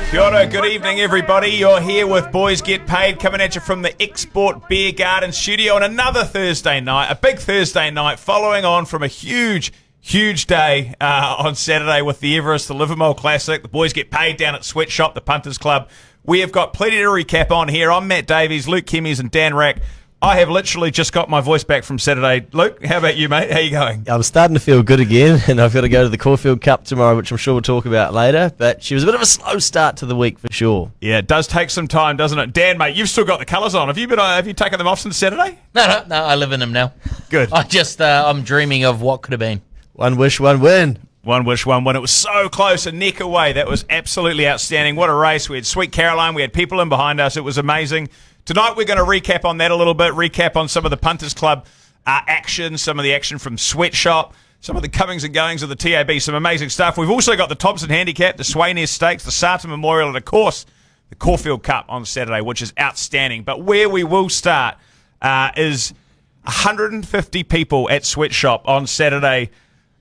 Kia ora, good evening everybody. You're here with Boys Get Paid, coming at you from the Export Beer Garden studio on another Thursday night, a big Thursday night following on from a huge day on Saturday with the Everest, the Livermore Classic. The Boys Get Paid down at Sweatshop, the Punters Club. We have got plenty to recap on here. I'm Matt Davies, Luke Kemmies and Dan Rack. I have literally just got my voice back from Saturday. Luke, how about you, mate? How you going? I'm starting to feel good again, and I've got to go to the Caulfield Cup tomorrow, which I'm sure we'll talk about later. But she was a bit of a slow start to the week for sure. Yeah, it does take some time, doesn't it? Dan, mate, you've still got the colours on. Have you taken them off since Saturday? No, I live in them now. Good. I'm dreaming of what could have been. One wish, one win. One wish, one win. It was so close, a neck away. That was absolutely outstanding. What a race. We had Sweet Caroline. We had people in behind us. It was amazing. Tonight we're going to recap on that a little bit, recap on some of the Punters Club action, some of the action from Sweatshop, some of the comings and goings of the TAB, some amazing stuff. We've also got the Thompson Handicap, the Swainers Stakes, the Sarta Memorial, and of course, the Caulfield Cup on Saturday, which is outstanding. But where we will start is 150 people at Sweatshop on Saturday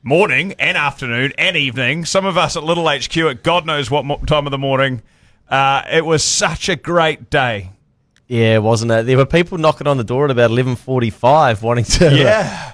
morning and afternoon and evening. Some of us at Little HQ at God knows what time of the morning. It was such a great day. Yeah, wasn't it? There were people knocking on the door at about 11:45 wanting to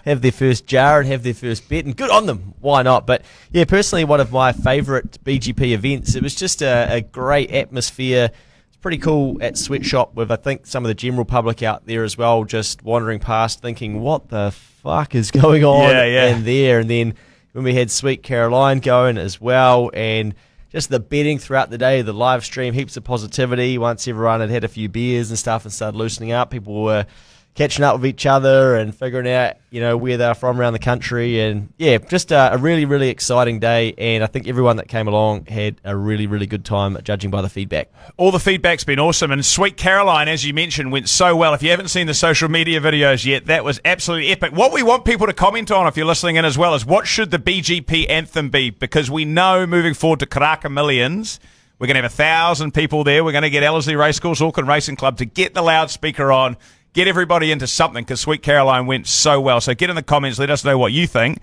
have their first jar and have their first bet, and good on them. Why not? But yeah, personally, one of my favourite BGP events. It was just a great atmosphere. It's pretty cool at Sweatshop with, I think, some of the general public out there as well, just wandering past thinking, what the fuck is going on and there. And then when we had Sweet Caroline going as well, and just the betting throughout the day, the live stream, heaps of positivity. Once everyone had had a few beers and stuff and started loosening up, people were catching up with each other and figuring out, where they're from around the country. And yeah, just a really, really exciting day. And I think everyone that came along had a really, really good time, judging by the feedback. All the feedback's been awesome. And Sweet Caroline, as you mentioned, went so well. If you haven't seen the social media videos yet, that was absolutely epic. What we want people to comment on, if you're listening in as well, is what should the BGP anthem be? Because we know moving forward to Karaka Millions, we're going to have 1,000 people there. We're going to get Ellerslie Racecourse, Auckland Racing Club to get the loudspeaker on, get everybody into something, because Sweet Caroline went so well. So get in the comments, let us know what you think.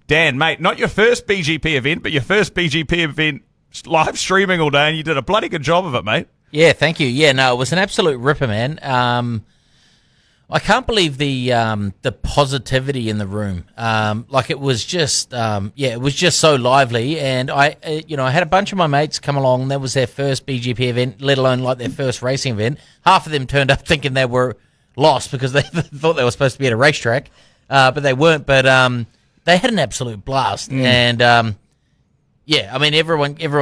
Dan, mate, not your first BGP event, but your first BGP event live streaming all day, and you did a bloody good job of it, mate. Yeah, thank you. Yeah, no, it was an absolute ripper, man. I can't believe the positivity in the room. It was just, it was just so lively. And I had a bunch of my mates come along. That was their first BGP event, let alone like their first racing event. Half of them turned up thinking they were lost because they thought they were supposed to be at a racetrack, but they weren't. But they had an absolute blast, and everyone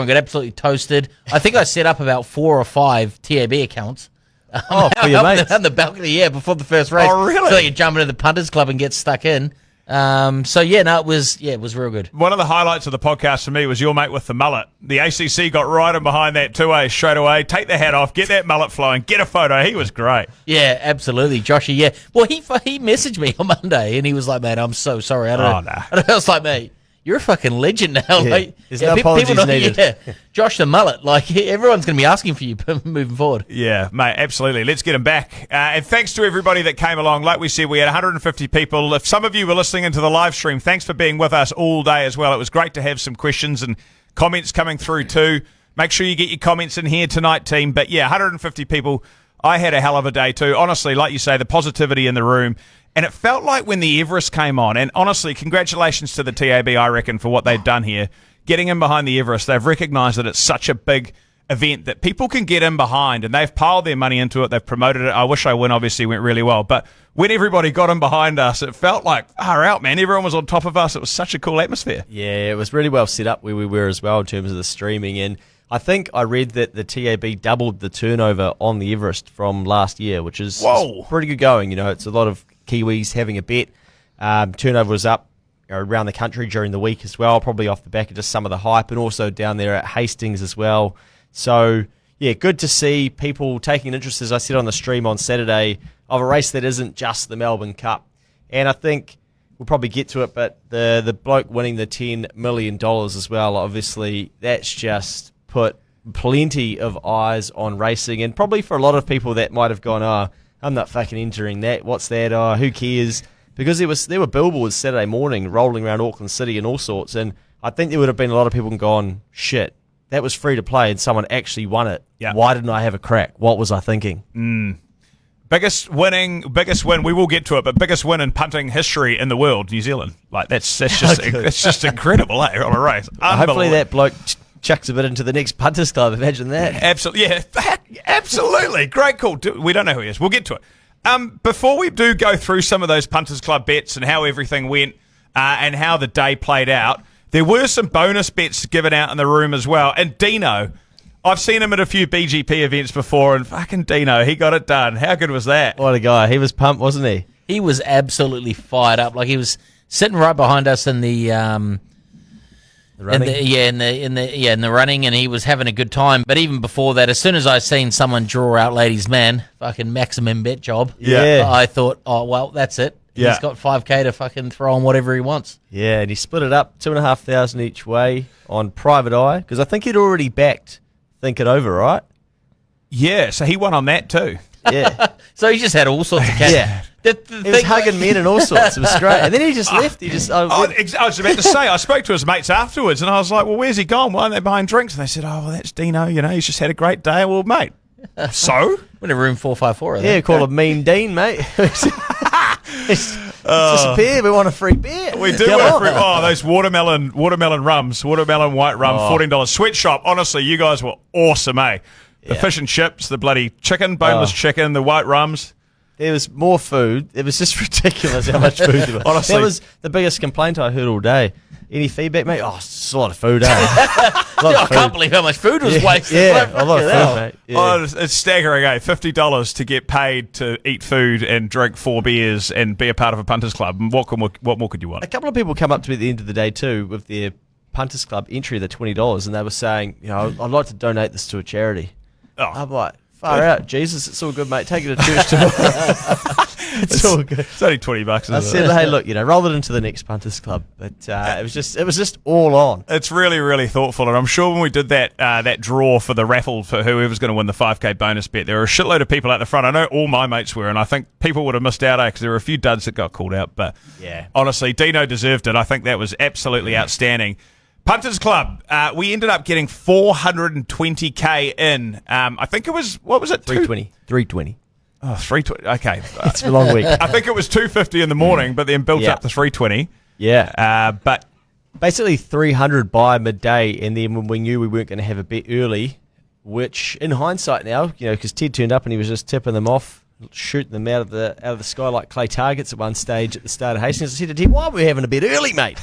got absolutely toasted. I think I set up about 4 or 5 TAB accounts. For your mates on the balcony, before the first race. Oh, really? So you jump into the Punters Club and get stuck in. It was real good. One of the highlights of the podcast for me was your mate with the mullet. The ACC got right in behind that 2A straight away. Take the hat off, get that mullet flowing, get a photo. He was great. Yeah, absolutely, Joshy. Yeah, well, he messaged me on Monday and he was like, "Man, I'm so sorry. I don't know." I was like, "Mate, you're a fucking legend now." Yeah. There's no apologies needed. Yeah, Josh the mullet. Everyone's going to be asking for you moving forward. Yeah, mate, absolutely. Let's get him back. And thanks to everybody that came along. Like we said, we had 150 people. If some of you were listening into the live stream, thanks for being with us all day as well. It was great to have some questions and comments coming through too. Make sure you get your comments in here tonight, team. But yeah, 150 people. I had a hell of a day too. Honestly, like you say, the positivity in the room. And it felt like when the Everest came on, and honestly, congratulations to the TAB, I reckon, for what they've done here. Getting in behind the Everest, they've recognised that it's such a big event that people can get in behind, and they've piled their money into it. They've promoted it. I Wish I Win obviously went really well. But when everybody got in behind us, it felt like, far out, man. Everyone was on top of us. It was such a cool atmosphere. Yeah, it was really well set up where we were as well in terms of the streaming. And I think I read that the TAB doubled the turnover on the Everest from last year, which is pretty good going. It's a lot of Kiwis having a bet. Turnover was up around the country during the week as well, probably off the back of just some of the hype, and also down there at Hastings as well. So, yeah, good to see people taking an interest, as I said on the stream on Saturday, of a race that isn't just the Melbourne Cup. And I think we'll probably get to it, but the bloke winning the $10 million as well, obviously, that's just put plenty of eyes on racing. And probably for a lot of people that might have gone, I'm not fucking entering that. What's that? Who cares? Because there were billboards Saturday morning rolling around Auckland City and all sorts, and I think there would have been a lot of people gone, shit, that was free to play and someone actually won it. Yeah. Why didn't I have a crack? What was I thinking? Biggest win, we will get to it, but biggest win in punting history in the world, New Zealand. Like, that's just it's just incredible, eh, on a race. Hopefully that bloke chucks a bit into the next punters club. Imagine that. Absolutely, yeah, absolutely. Great call. We don't know who he is. We'll get to it. Before we do go through some of those punters club bets and how everything went and how the day played out, there were some bonus bets given out in the room as well. And Dino, I've seen him at a few BGP events before, and fucking Dino, he got it done. How good was that? What a guy. He was pumped, wasn't he? He was absolutely fired up. Like, he was sitting right behind us in the running. In the running, and he was having a good time. But even before that, as soon as I seen someone draw out Ladies Man, fucking maximum bet job, I thought, oh well, that's it. Yeah. He's got $5K to fucking throw on whatever he wants. Yeah, and he split it up 2,500 each way on Private Eye, because I think he'd already backed Think It Over, right? Yeah, so he won on that too. Yeah. So he just had all sorts of cash. Yeah. He was hugging men and all sorts. It was great. And then he just left. He just. I was about to say, I spoke to his mates afterwards, and I was like, well, where's he gone? Why aren't they buying drinks? And they said, oh, well, that's Dino. You know, he's just had a great day. Well, mate, so? We're in a room 454. Yeah, call him Mean Dean, mate. Disappear. We want a free beer. We do want a free. Oh, those watermelon rums, watermelon white rum, $14 sweatshop. Honestly, you guys were awesome, eh? The fish and chips, the bloody chicken, boneless chicken, the white rums. There was more food. It was just ridiculous how much food there was. Honestly. That was the biggest complaint I heard all day. Any feedback, mate? Oh, it's a lot of food, eh? I can't believe how much food was wasted. Yeah, a lot of food, mate. Yeah. Oh, it's staggering, eh? $50 to get paid to eat food and drink 4 beers and be a part of a punters club. And what more could you want? A couple of people come up to me at the end of the day too with their punters club entry, the $20, and they were saying, you know, I'd like to donate this to a charity. Oh. I'm like, far out, Jesus, it's all good, mate. Take it to church tomorrow. It's all good. It's only $20. I said, hey, look, you know, roll it into the next punters club. But it was just all on. It's really, really thoughtful, and I'm sure when we did that draw for the raffle for whoever's going to win the 5K bonus bet, there were a shitload of people out the front. I know all my mates were, and I think people would have missed out because there were a few duds that got called out. But honestly, Dino deserved it. I think that was absolutely outstanding. Punters Club, we ended up getting 420K in. I think it was, what was it? 320. Oh, 320. Okay. It's a long week. I think it was 250 in the morning, but then built up to 320. Yeah. But basically 300 by midday, and then when we knew we weren't going to have a bet early, which in hindsight now, you know, because Ted turned up and he was just tipping them off, shooting them out of the sky like clay targets at one stage at the start of Hastings. I said to Ted, why are we having a bet early, mate?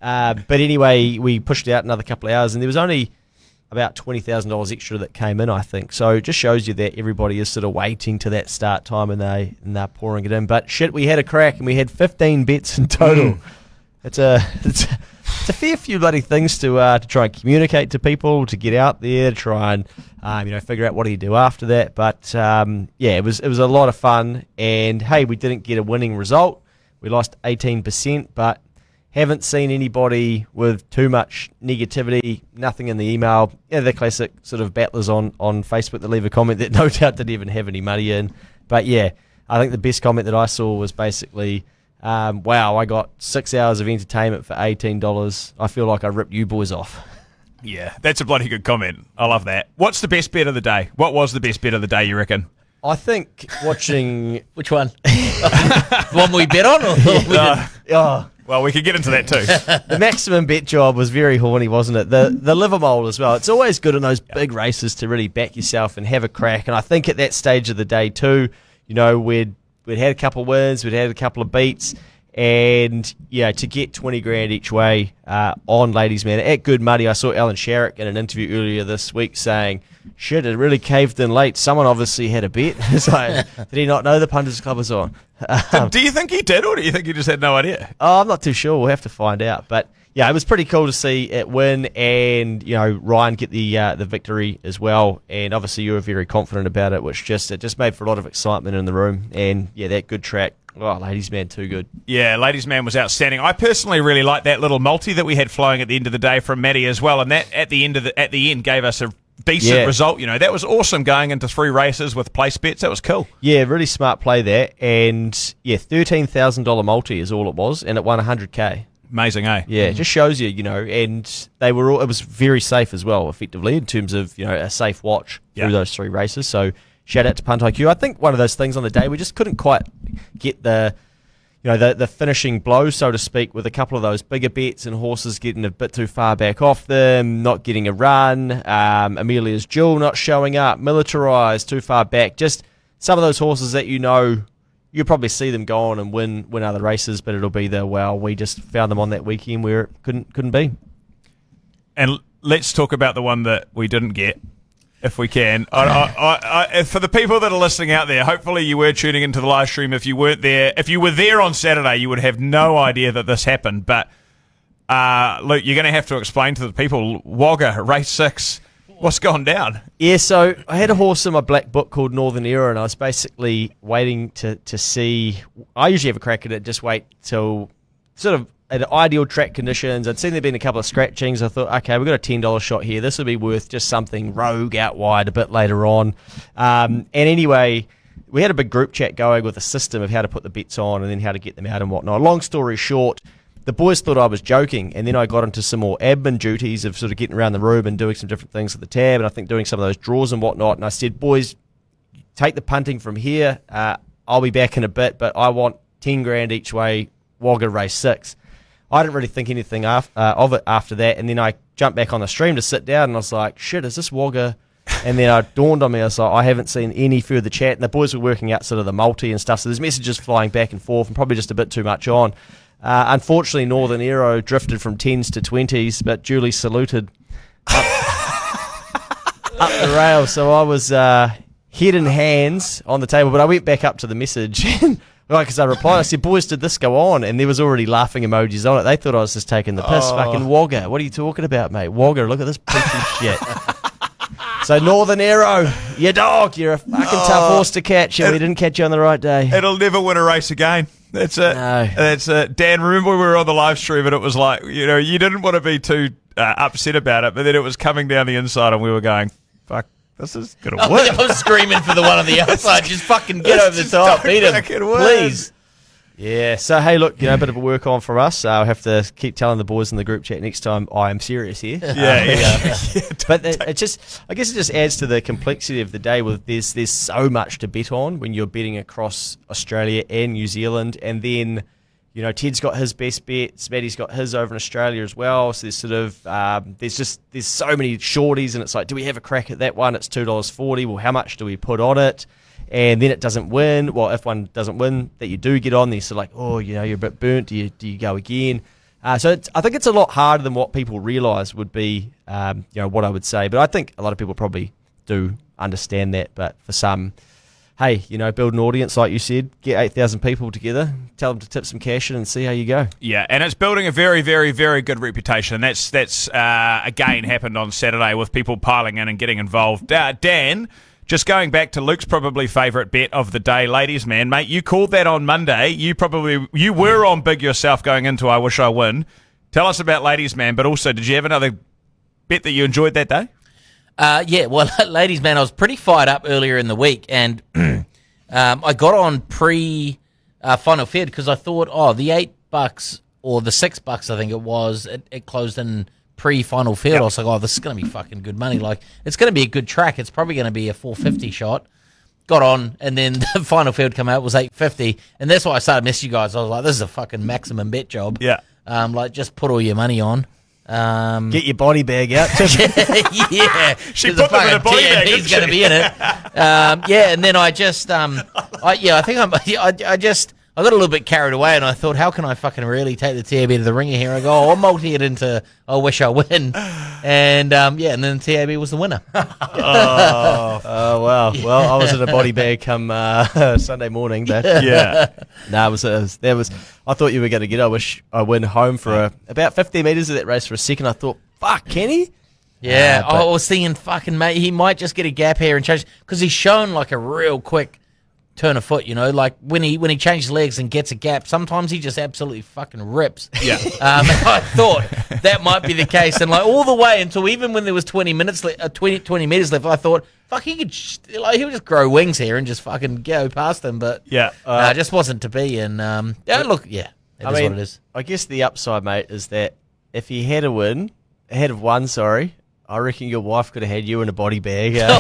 But anyway, we pushed it out another couple of hours, and there was only about $20,000 extra that came in, I think. So it just shows you that everybody is sort of waiting to that start time and they're pouring it in. But shit, we had a crack and we had 15 bets in total. It's a fair few bloody things to try and communicate to people, to get out there, to try and figure out what do you do after that. But it was a lot of fun. And hey, we didn't get a winning result. We lost 18%, but haven't seen anybody with too much negativity, nothing in the email. Yeah, the classic sort of battlers on Facebook that leave a comment that no doubt didn't even have any money in. But yeah, I think the best comment that I saw was basically, wow, I got 6 hours of entertainment for $18. I feel like I ripped you boys off. Yeah, that's a bloody good comment. I love that. What's the best bet of the day? What was the best bet of the day, you reckon? I think watching... Which one? The one we bet on? Or well, we could get into that too. The maximum bet job was very horny, wasn't it? The Livermore as well. It's always good in those big races to really back yourself and have a crack. And I think at that stage of the day too, you know, we'd had a couple of wins, we'd had a couple of beats, and yeah, to get 20 grand each way on Ladies Man at Good Muddy. I saw Alan Sharrock in an interview earlier this week saying, shit, it really caved in late. Someone obviously had a bet. It's like, did he not know the Punters Club was on? Do you think he did, or do you think he just had no idea? Oh, I'm not too sure. We'll have to find out. But yeah, it was pretty cool to see it win, and you know, Ryan get the victory as well. And obviously, you were very confident about it, which just made for a lot of excitement in the room. And yeah, that good track. Oh, Ladies Man, too good. Yeah, Ladies Man was outstanding. I personally really liked that little multi that we had flowing at the end of the day from Maddie as well, and that at the end gave us a decent result. You know, that was awesome going into 3 races with place bets. That was cool. Yeah, really smart play there. And yeah, $13,000 multi is all it was, and it won 100K. Amazing, eh? Yeah, it just shows you, and they were all, it was very safe as well, effectively, in terms of, a safe watch through those 3 races. So shout out to Punt IQ. I think one of those things on the day, we just couldn't quite get the finishing blow, so to speak, with a couple of those bigger bets and horses getting a bit too far back off them, not getting a run, Amelia's Jewel not showing up, Militarized too far back. Just some of those horses that you'll probably see them go on and win other races, but it'll be we just found them on that weekend where it couldn't be. And let's talk about the one that we didn't get, if we can. For the people that are listening out there, hopefully you were tuning into the live stream. If you weren't there, if you were there on Saturday, you would have no idea that this happened. But Luke, you're going to have to explain to the people, Wagga, race 6, what's gone down? Yeah, so I had a horse in my black book called Northern Era, and I was basically waiting to see. I usually have a crack at it, just wait till sort of at ideal track conditions. I'd seen there been a couple of scratchings. I thought, okay, we've got a $10 shot here. This would be worth just something rogue out wide a bit later on. And anyway, we had a big group chat going with a system of how to put the bets on and then how to get them out and whatnot. Long story short, the boys thought I was joking, and then I got into some more admin duties of sort of getting around the room and doing some different things with the tab, and I think doing some of those draws and whatnot. And I said, boys, take the punting from here. I'll be back in a bit, but I want 10 grand each way, Wagga race 6. I didn't really think anything of it after that, and then I jumped back on the stream to sit down, and I was like, shit, is this Wagga? And then it dawned on me, I was like, I haven't seen any further chat, and the boys were working out sort of the multi and stuff, so there's messages flying back and forth and probably just a bit too much on. Unfortunately, Northern Aero drifted from 10s to 20s, but duly saluted up the rail, so I was head and hands on the table, but I went back up to the message, because I replied, I said, boys, did this go on? And there was already laughing emojis on it. They thought I was just taking the piss. Fucking Wagga. What are you talking about, mate? Wagga, look at this piece of shit. So Northern Aero, you dog, you're a fucking tough horse to catch, and we didn't catch you on the right day. It'll never win a race again. That's it. No. That's it. Dan, remember we were on the live stream and it was like, you didn't want to be too upset about it, but then it was coming down the inside and we were going, fuck, this is going to win. I was screaming for the one on the outside. Just fucking get over the top. Beat him. Please. Yeah, so hey, look, a bit of a work on from us. I'll have to keep telling the boys in the group chat next time I am serious here. Yeah. But I guess it just adds to the complexity of the day with there's so much to bet on when you're betting across Australia and New Zealand, and then Ted's got his best bets, Maddie's got his over in Australia as well. So there's sort of there's so many shorties, and it's like, do we have a crack at that one? It's $2.40. Well, how much do we put on it? And then it doesn't win. Well, if one doesn't win that you do get on, then you're sort of like, you're a bit burnt. Do you go again? So I think it's a lot harder than what people realise would be, what I would say. But I think a lot of people probably do understand that. But for some, hey, build an audience, like you said, get 8,000 people together, tell them to tip some cash in and see how you go. Yeah, and it's building a very, very, very good reputation. And that's again happened on Saturday with people piling in and getting involved. Dan, just going back to Luke's probably favourite bet of the day, Ladies Man, mate, you called that on Monday. You were on big yourself going into I Wish I Win. Tell us about Ladies Man, but also, did you have another bet that you enjoyed that day? Yeah, well, Ladies Man, I was pretty fired up earlier in the week, and I got on pre-Final Fair because I thought, the $8 or the $6, I think it was, it closed in pre-Final Field. Yep. I was like, this is going to be fucking good money. Like, it's going to be a good track. It's probably going to be a 450 shot. Got on, and then the Final Field come out was 850, and that's why I started messaging you guys. I was like, this is a fucking maximum bet job. Yeah. Just put all your money on. Get your body bag out. Yeah. She put them in a body bag. He's going to be in it. And then I just, I got a little bit carried away, and I thought, how can I fucking really take the TAB to the ringer here? I go, I'll multi it into I Wish I Win. And, and then the TAB was the winner. Oh, wow. Yeah. Well, I was in a body bag come Sunday morning, but no, it was. I thought you were going to get I Wish I Win home for about 50 metres of that race for a second. I thought, fuck, can he? Yeah, I was thinking, fucking mate, he might just get a gap here and change, because he's shown like a real quick turn of foot, like when he changes legs and gets a gap, sometimes he just absolutely fucking rips. Yeah. I thought that might be the case, and like all the way until even when there was 20 meters left, I thought, fuck, he would just grow wings here and just fucking go past them, but it just wasn't to be. And It is what it is. I guess the upside, mate, is that if he had a win, ahead of one, sorry, I reckon your wife could have had you in a body bag. Yeah.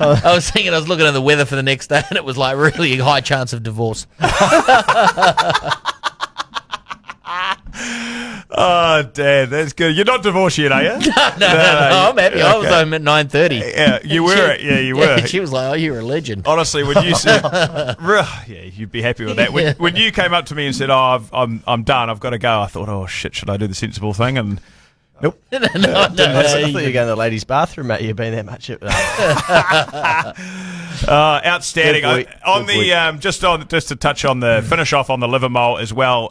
I was thinking, I was looking at the weather for the next day, and it was like really a high chance of divorce. Oh, Dad, that's good. You're not divorced yet, are you? No, I'm happy. Okay. I was home at 9:30. Yeah, you were. You were. She was like, "Oh, you're a legend." Honestly, when you said, yeah, you'd be happy with that. When you came up to me and said, "Oh, I'm done. I've got to go," I thought, "Oh shit, should I do the sensible thing?" And nope. I thought you were going to the ladies' bathroom, mate. You've been that much. Outstanding. Good week. Just to touch on the finish off on the Livermore as well.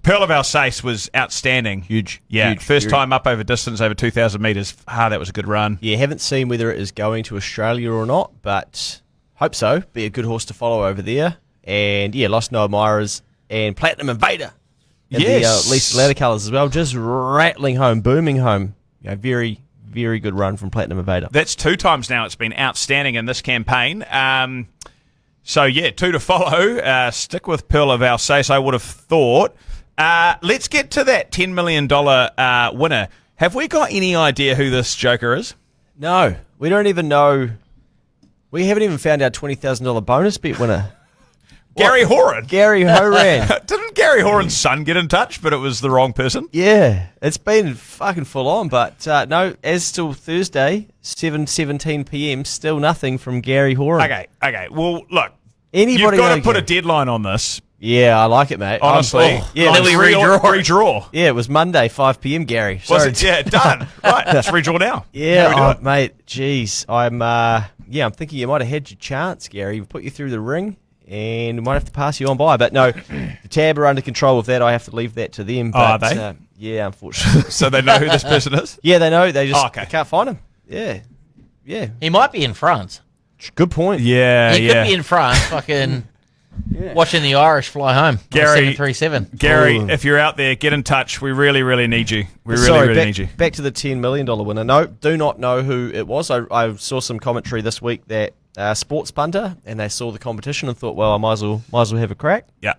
Pearl of Alsace was outstanding. Huge. Yeah, huge, first time up over distance, over 2,000 metres. That was a good run. Yeah, haven't seen whether it is going to Australia or not, but hope so. Be a good horse to follow over there. And yeah, Lost No Admirers and Platinum Invader. And yes. The Least Ladder Colours as well. Just rattling home, booming home. Very, very good run from Platinum Invader. That's 2 times now. It's been outstanding in this campaign. So yeah, 2 to follow. Stick with Pearl of Alsace, I would have thought. Let's get to that $10 million winner. Have we got any idea who this joker is? No, we don't even know. We haven't even found our $20,000 bonus bet winner. Gary Horan. Gary Horan. Didn't Gary Horan's son get in touch, but it was the wrong person? Yeah, it's been fucking full on, but no, as till Thursday, 7:17 p.m, still nothing from Gary Horan. Okay. Well, look, Anybody you've got to know put a Gary? deadline on this. Yeah, I like it, mate. Honestly. Yeah, then we redraw. Yeah, it was Monday, 5 p.m, Gary. Was Sorry. it? Yeah, done. Right, let's redraw now. Yeah, How do we do it? mate, jeez. I'm thinking you might have had your chance, Gary. We've put you through the ring, and we might have to pass you on by. But no, the Tab are under control with that. I have to leave that to them. But, are they? Yeah, unfortunately. So they know who this person is? Yeah, they know. They just okay. can't find him. Yeah. He might be in France. Good point. Yeah, He could be in France, fucking watching the Irish fly home. Gary- 737. Gary, Ooh. if you're out there, get in touch. We really, really need you. We really, Sorry, really need you. back to the $10 million winner. No, do not know who it was. I saw some commentary this week that sports punter, and they saw the competition and thought, well, I might as well have a crack. Yeah.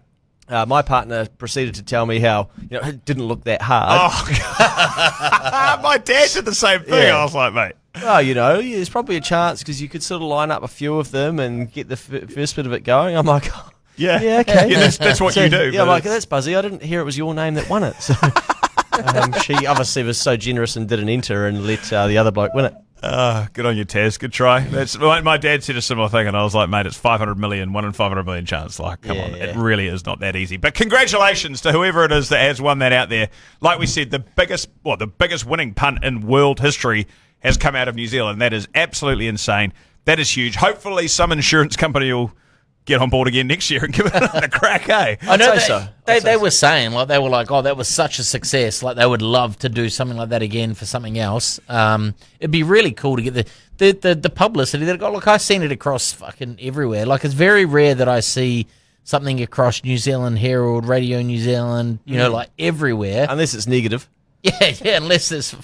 My partner proceeded to tell me how it didn't look that hard. Oh, my dad did the same thing. Yeah. I was like, mate. Well, there's probably a chance because you could sort of line up a few of them and get the first bit of it going. I'm like, oh, Yeah. yeah, okay. Yeah, that's what you do. Yeah, I'm but like, it's- that's buzzy. I didn't hear it was your name that won it. So she obviously was so generous and didn't enter and let the other bloke win it. Good on you, Taz. Good try. That's my dad said a similar thing, and I was like, mate, it's 500 million, 1 in 500 million chance. Like, come on, Yeah. it really is not that easy. But congratulations to whoever it is that has won that out there. Like we said, the biggest winning punt in world history has come out of New Zealand. That is absolutely insane. That is huge. Hopefully, some insurance company will get on board again next year and give it another crack, eh? I know I'd say so. they were saying, like, they were like, oh, that was such a success. Like, they would love to do something like that again for something else. It'd be really cool to get the publicity that it got. Look, I've seen it across fucking everywhere. Like, it's very rare that I see something across New Zealand Herald, Radio New Zealand, like everywhere. Unless it's negative. Yeah, unless there's,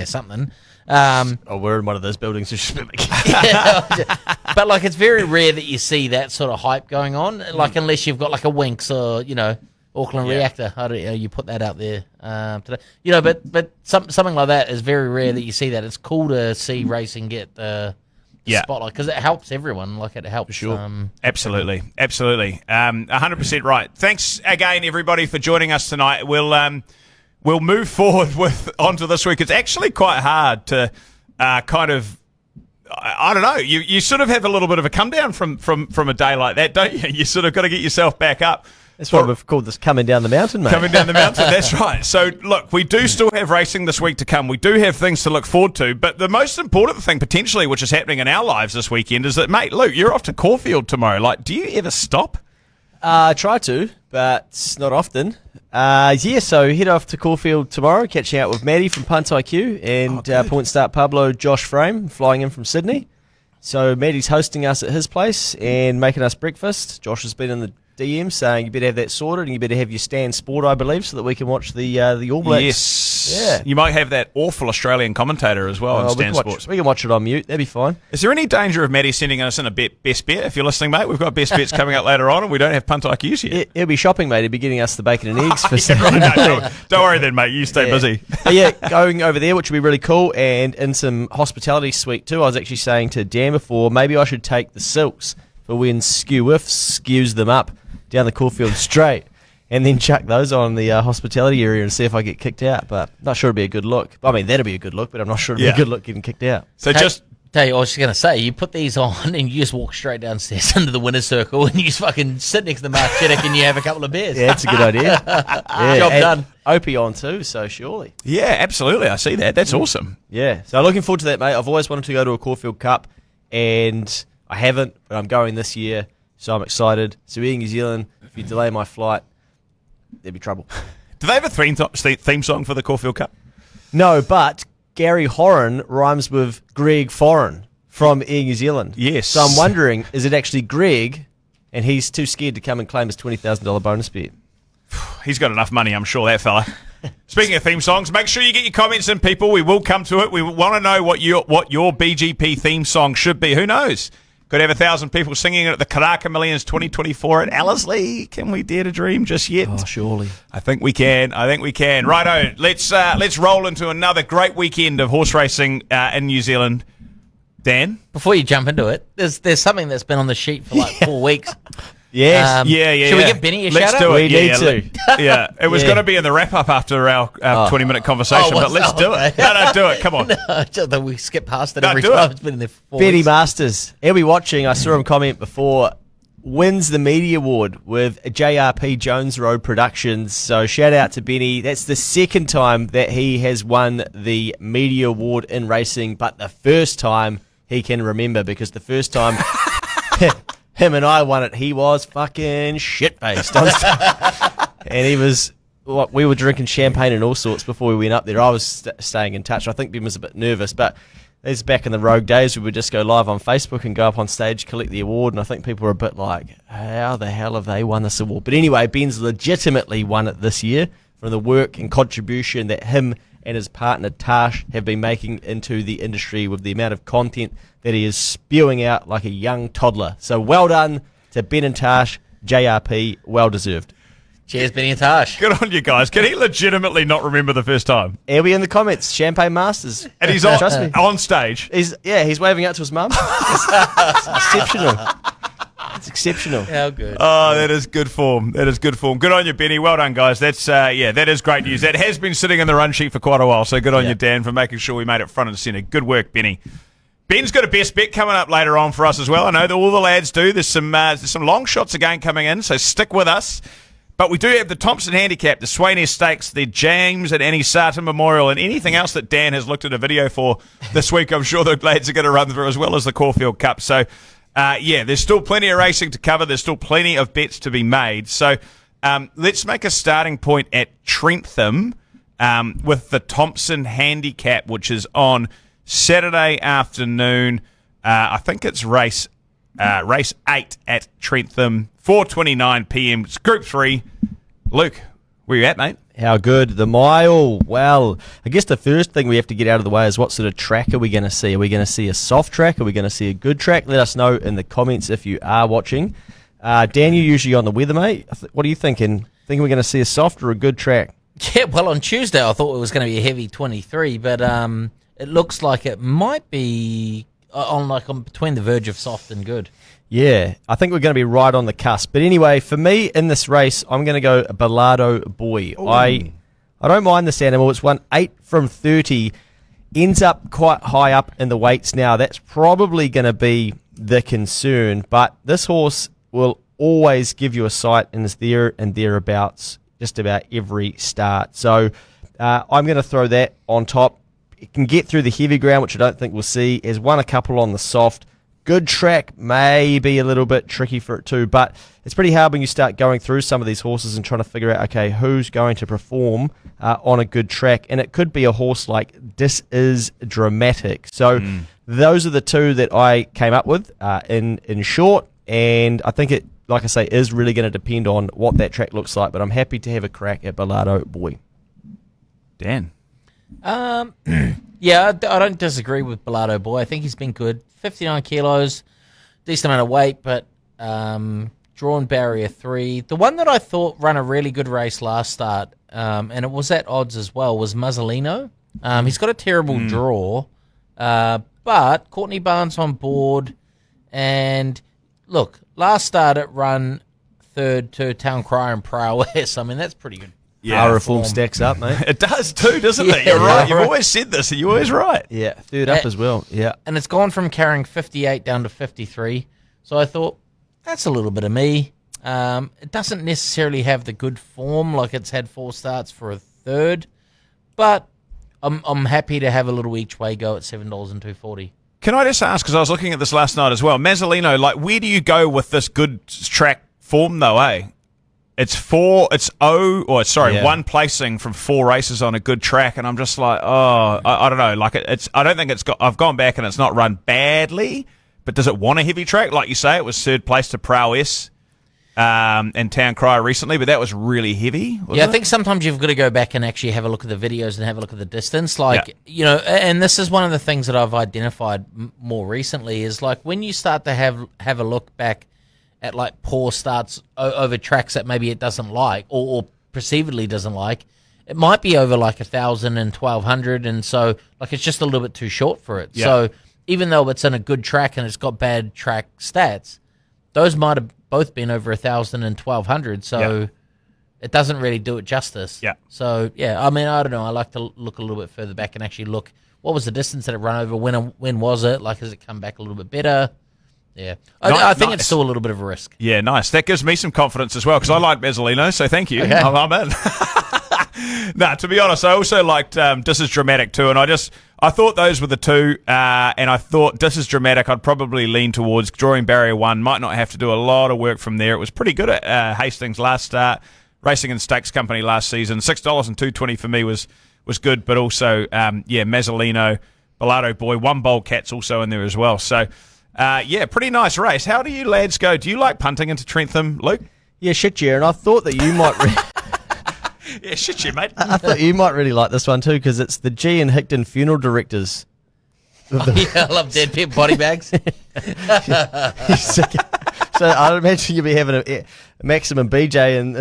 something. We're in one of those buildings. But like, it's very rare that you see that sort of hype going on. Like, unless you've got like a Winx or Auckland Reactor. I don't know, you put that out there today. But something like that is very rare that you see that. It's cool to see racing get the spotlight because it helps everyone. Like, it helps. Sure. Absolutely. 100% right. Thanks again, everybody, for joining us tonight. We'll move forward onto this week. It's actually quite hard to kind of, I don't know. You sort of have a little bit of a come down from a day like that, don't you? You sort of got to get yourself back up. That's why we've called this coming down the mountain, mate. Coming down the mountain, that's right. So, look, we do still have racing this week to come. We do have things to look forward to. But the most important thing, potentially, which is happening in our lives this weekend, is that, mate, Luke, you're off to Caulfield tomorrow. Like, do you ever stop? I try to, but not often. So head off to Caulfield tomorrow, catching out with Maddie from Punt IQ and Point Start Pablo, Josh Frame, flying in from Sydney. So Maddie's hosting us at his place and making us breakfast. Josh has been in the DM saying you better have that sorted and you better have your Stan Sport, I believe, so that we can watch the All Blacks. Yes. Yeah. You might have that awful Australian commentator as well on Stan Sports. We can watch it on mute. That'd be fine. Is there any danger of Matty sending us in a best bet? If you're listening, mate, we've got best bets coming up later on and we don't have punt IQs yet. He'll be shopping, mate. He'll be getting us the bacon and eggs for Don't worry then, mate. You stay busy. Going over there, which would be really cool, and in some hospitality suite too. I was actually saying to Dan before, maybe I should take the silks for when skews them up down the Caulfield Straight, and then chuck those on the hospitality area and see if I get kicked out. But not sure it'd be a good look. I mean, that'd be a good look, but I'm not sure it'd be a good look getting kicked out. So Tell you, I was just going to say, you put these on and you just walk straight downstairs into the winner's circle and you just fucking sit next to Mark Chittick and you have a couple of beers. Yeah, that's a good idea. Job done. Opie on too, so surely. Yeah, absolutely. I see that. That's awesome. Yeah, so looking forward to that, mate. I've always wanted to go to a Caulfield Cup, and I haven't, but I'm going this year, so I'm excited. So Air New Zealand, if you delay my flight, there'd be trouble. Do they have a theme song for the Caulfield Cup? No, but Gary Horan rhymes with Greg Foran from Air New Zealand. Yes. So I'm wondering, is it actually Greg, and he's too scared to come and claim his $20,000 bonus bet? He's got enough money, I'm sure, that fella. Speaking of theme songs, make sure you get your comments in, people. We will come to it. We want to know what your BGP theme song should be. Who knows? Could have 1,000 people singing it at the Karaka Millions 2024 at Ellerslie. Can we dare to dream just yet? Oh, surely. I think we can. Righto, let's roll into another great weekend of horse racing in New Zealand. Dan? Before you jump into it, there's something that's been on the sheet for like 4 weeks. Yes. Should we give Benny a shout out? Do it. We need to. Yeah, it was going to be in the wrap-up after our 20-minute conversation, but let's do it. No, do it. Come on. No, we skip past it No, every do time. it. It's been in there for 4 Benny weeks. Masters. He'll be watching. I saw him comment before. Wins the Media Award with JRP Jones Road Productions. So shout out to Benny. That's the second time that he has won the Media Award in racing, but the first time he can remember, because the first time him and I won it, he was fucking shit-faced. And he was... we were drinking champagne and all sorts before we went up there. I was staying in touch. I think Ben was a bit nervous, but it's back in the rogue days. We would just go live on Facebook and go up on stage, collect the award, and I think people were a bit like, how the hell have they won this award? But anyway, Ben's legitimately won it this year from the work and contribution that him and his partner Tash have been making into the industry with the amount of content that he is spewing out like a young toddler. So well done to Ben and Tash, JRP, well deserved. Cheers, Benny and Tash. Good on you guys. Can he legitimately not remember the first time? He'll be in the comments, Champagne Masters. And he's Trust me. on stage. He's waving out to his mum. It's exceptional. It's exceptional. How good. Oh, that is good form. Good on you, Benny. Well done, guys. That is great news. That has been sitting in the run sheet for quite a while, so good on you, Dan, for making sure we made it front and centre. Good work, Benny. Ben's got a best bet coming up later on for us as well. I know that all the lads do. There's some long shots again coming in, so stick with us. But we do have the Thompson Handicap, the Swainess Stakes, the James and Annie Sarton Memorial, and anything else that Dan has looked at a video for this week, I'm sure the lads are going to run through, as well as the Caulfield Cup. So, there's still plenty of racing to cover. There's still plenty of bets to be made. So let's make a starting point at Trentham with the Thompson Handicap, which is on Saturday afternoon. I think it's race 8 at Trentham, 4:29 p.m. It's Group 3. Luke, where you at, mate? How good. The mile. Well, I guess the first thing we have to get out of the way is what sort of track are we going to see? Are we going to see a soft track? Are we going to see a good track? Let us know in the comments if you are watching. Dan, you're usually on the weather, mate. What are you thinking? Think we're going to see a soft or a good track? Yeah, well, on Tuesday I thought it was going to be a heavy 23, but it looks like it might be on between the verge of soft and good. Yeah, I think we're going to be right on the cusp. But anyway, for me in this race, I'm going to go Balado Boy. Ooh. I don't mind this animal. It's won 8 from 30. Ends up quite high up in the weights now. That's probably going to be the concern. But this horse will always give you a sight and is there and thereabouts just about every start. So I'm going to throw that on top. It can get through the heavy ground, which I don't think we'll see. Has won a couple on the soft. Good track, may be a little bit tricky for it too, but it's pretty hard when you start going through some of these horses and trying to figure out, okay, who's going to perform on a good track. And it could be a horse like This Is Dramatic. So those are the two that I came up with in short, and I think like I say, is really going to depend on what that track looks like. But I'm happy to have a crack at Balado Boy. Dan? Yeah, I don't disagree with Balado Boy. I think he's been good. 59 kilos, decent amount of weight, but drawn barrier 3. The one that I thought ran a really good race last start, and it was at odds as well, was Mazzolino. He's got a terrible draw, but Courtney Barnes on board. And look, last start it run third to Town Crier and Prowess. I mean, that's pretty good. Yeah, Our reform stacks up, mate. It does too, doesn't it? You're right. You've always said this, and you're always right. Yeah, third up as well. Yeah. And it's gone from carrying 58 down to 53. So I thought, that's a little bit of me. It doesn't necessarily have the good form, like it's had 4 starts for a third. But I'm happy to have a little each way go at $7.240. Can I just ask, because I was looking at this last night as well, Mazzolino, like, where do you go with this good track form, though, eh? It's one placing from 4 races on a good track, and I'm just like, I don't know. Like, I don't think I've gone back and it's not run badly, but does it want a heavy track? Like you say, it was third place to Prowess and Town Crier recently, but that was really heavy. Yeah, I think sometimes you've got to go back and actually have a look at the videos and have a look at the distance. Like, you know, and this is one of the things that I've identified more recently is like when you start to have a look back at like poor starts over tracks that maybe it doesn't like or perceivedly doesn't like, it might be over like 1,000 and 1,200, and so like it's just a little bit too short for it. Yeah. So even though it's in a good track and it's got bad track stats, those might have both been over 1,000 and 1,200, so it doesn't really do it justice. Yeah. So yeah, I mean, I don't know. I like to look a little bit further back and actually look what was the distance that it ran over, when was it, like has it come back a little bit better? Yeah, I think it's still a little bit of a risk. Yeah, nice. That gives me some confidence as well because I like Mazzolino, so thank you. Okay. I'm in. Nah, to be honest, I also liked This Is Dramatic too, and I thought those were the two, and I thought This Is Dramatic I'd probably lean towards drawing barrier 1. Might not have to do a lot of work from there. It was pretty good at Hastings last start, racing in Stakes Company last season. $6 and $2.20 for me was good, but also Mazzolino, Balado Boy, 1 Bold Cat's also in there as well. So. Pretty nice race. How do you lads go? Do you like punting into Trentham, Luke? Yeah, shit, yeah, and I thought that you might... Yeah, shit, you, mate. I thought you might really like this one too because it's the G and Hickton funeral directors. I love dead pet body bags. So I'd imagine you'll be having a maximum BJ and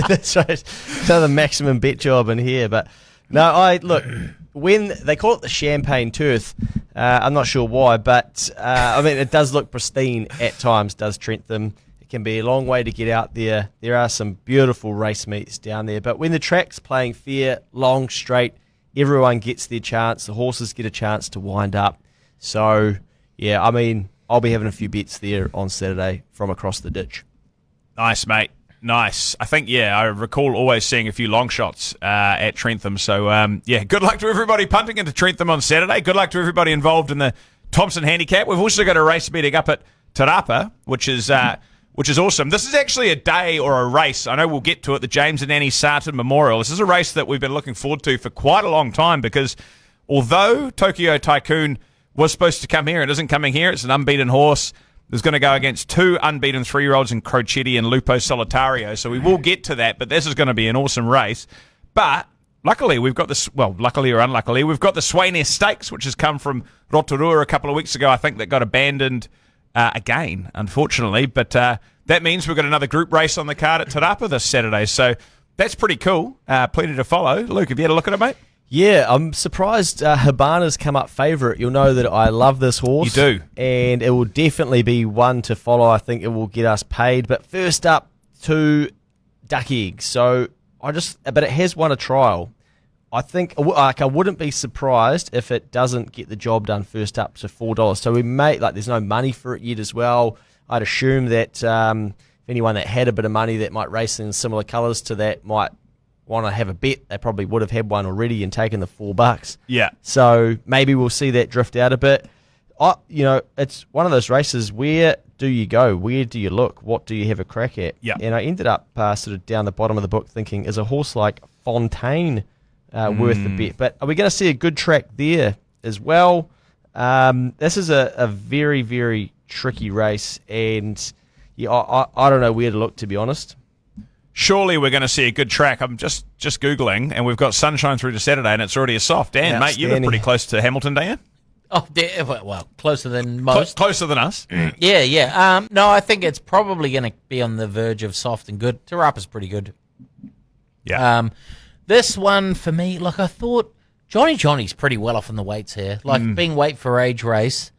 that's right. Another maximum bet job in here, but no, look. When they call it the Champagne Turf, I'm not sure why, but I mean it does look pristine at times. Does Trentham? It can be a long way to get out there. There are some beautiful race meets down there, but when the track's playing fair, long, straight, everyone gets their chance. The horses get a chance to wind up. So yeah, I mean I'll be having a few bets there on Saturday from across the ditch. Nice, mate. Nice. I think, I recall always seeing a few long shots at Trentham. So, good luck to everybody punting into Trentham on Saturday. Good luck to everybody involved in the Thompson Handicap. We've also got a race betting up at Te Rapa, which is awesome. This is actually a day or a race. I know we'll get to it, the James and Annie Sarton Memorial. This is a race that we've been looking forward to for quite a long time because although Tokyo Tycoon was supposed to come here, it isn't coming here. It's an unbeaten horse. There's going to go against 2 unbeaten 3-year-olds in Crocetti and Lupo Solitario. So we will get to that, but this is going to be an awesome race. But luckily, we've got this, well, luckily or unluckily, we've got the Swainess Stakes, which has come from Rotorua a couple of weeks ago. I think that got abandoned again, unfortunately. But that means we've got another group race on the card at Te Rapa this Saturday. So that's pretty cool. Plenty to follow. Luke, have you had a look at it, mate? Yeah, I'm surprised Habana's come up favourite. You'll know that I love this horse. You do. And it will definitely be one to follow. I think it will get us paid. But first up to Duck Egg. So but it has won a trial. I think, I wouldn't be surprised if it doesn't get the job done first up to $4. So we may, there's no money for it yet as well. I'd assume that anyone that had a bit of money that might race in similar colours to that might want to have a bet. They probably would have had one already and taken the $4. Yeah. So maybe we'll see that drift out a bit. It's one of those races. Where do you go? Where do you look? What do you have a crack at? Yeah. And I ended up sort of down the bottom of the book thinking, is a horse like Fontaine worth the bet? But are we going to see a good track there as well? This is a very, very tricky race, and yeah, I don't know where to look, to be honest. Surely we're going to see a good track. I'm just Googling, and we've got sunshine through to Saturday, and it's already a soft. Dan, mate, you live pretty close to Hamilton, don't you? Oh, well, closer than most. Closer than us. Yeah. No, I think it's probably going to be on the verge of soft and good. Te Rapa's pretty good. Yeah. This one, for me, like, I thought Johnny's pretty well off in the weights here. Like, being weight for age race,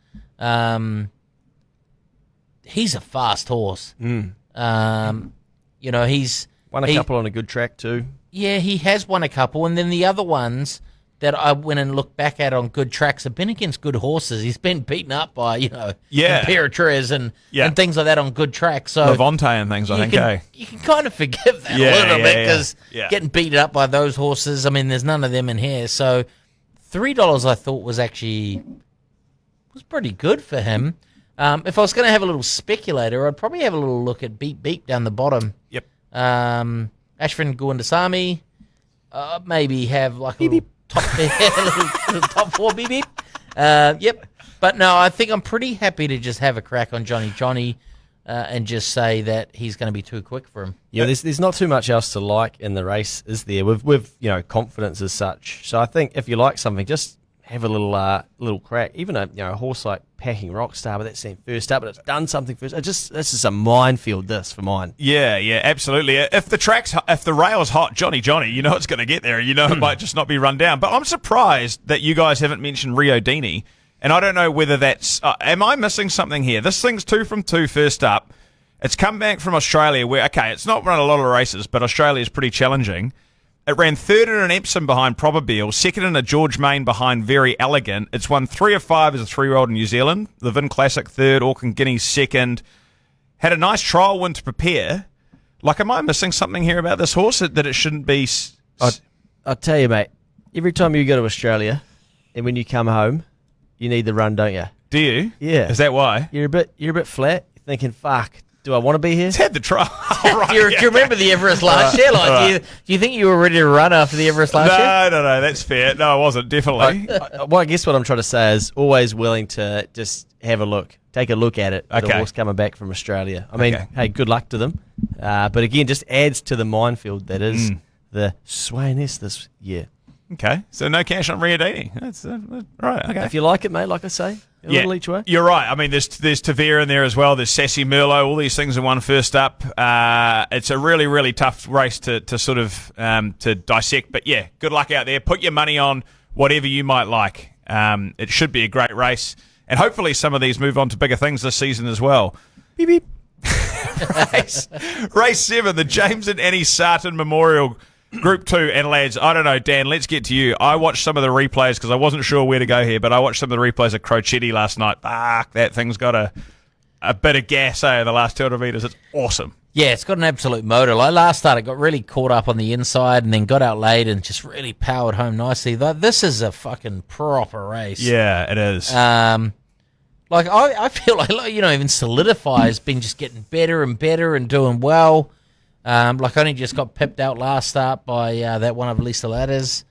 he's a fast horse. You know, he's... Won a couple on a good track, too. Yeah, he has won a couple, and then the other ones that I went and looked back at on good tracks have been against good horses. He's been beaten up by, Imperatriz and things like that on good tracks. So Levante and things, I think, You can kind of forgive that a little bit because getting beaten up by those horses, I mean, there's none of them in here. So $3 I thought was pretty good for him. If I was going to have a little speculator, I'd probably have a little look at Beep Beep down the bottom. Yep. Ashwin Gundasamy. Maybe have like a little top 4 Beep Beep. Yep. But no, I think I'm pretty happy to just have a crack on Johnny and just say that he's going to be too quick for him. Yeah, there's not too much else to like in the race, is there? With confidence as such. So I think if you like something, just have a little crack. Even a horse like Packing Rockstar, but that's seen first up, but it's done something first. This is a minefield. This for mine. Yeah, absolutely. If the rail's hot, Johnny, you know it's going to get there. You know it might just not be run down. But I'm surprised that you guys haven't mentioned Rio Dini, and I don't know whether that's. Am I missing something here? This thing's 2 from 2 first up. It's come back from Australia, where it's not run a lot of races, but Australia is pretty challenging. It ran third in an Epsom behind Probabeel, second in a George Main behind Very Elegant. It's won 3 of 5 as a 3-year-old in New Zealand. The Vin Classic third, Auckland Guineas second. Had a nice trial win to prepare. Like, am I missing something here about this horse that it shouldn't be? I'll tell you, mate. Every time you go to Australia, and when you come home, you need the run, don't you? Do you? Yeah. Is that why? You're a bit flat. You're thinking, fuck. Do I want to be here? It's had the trial. Do you remember the Everest last year? Like, do you think you were ready to run after the Everest last year? No, that's fair. No, I wasn't, definitely. Well, I guess what I'm trying to say is always willing to just have a look. Take a look at it. The horse coming back from Australia. I mean, hey, good luck to them. But again, just adds to the minefield that is the Swainess this year. Okay, so no cash on Rio Dini. That's right. Okay, if you like it, mate, like I say, a little each way. You're right. I mean, there's Tavera in there as well. There's Sassy Merlot. All these things in one first up. It's a really, really tough race to sort of to dissect. But yeah, good luck out there. Put your money on whatever you might like. It should be a great race, and hopefully some of these move on to bigger things this season as well. Beep beep. Race 7, the James and Annie Sarton Memorial. Group 2, and lads, I don't know, Dan, let's get to you. I watched some of the replays because I wasn't sure where to go here, but I watched some of the replays of Crocetti last night. Fuck, that thing's got a bit of gas, the last 200 metres. It's awesome. Yeah, it's got an absolute motor. Like last start, it got really caught up on the inside and then got out late and just really powered home nicely. This is a fucking proper race. Yeah, it is. Like, I feel like, even Solidifi's been just getting better and better and doing well. Like, only just got pipped out last start by that one of Lisa Ladders.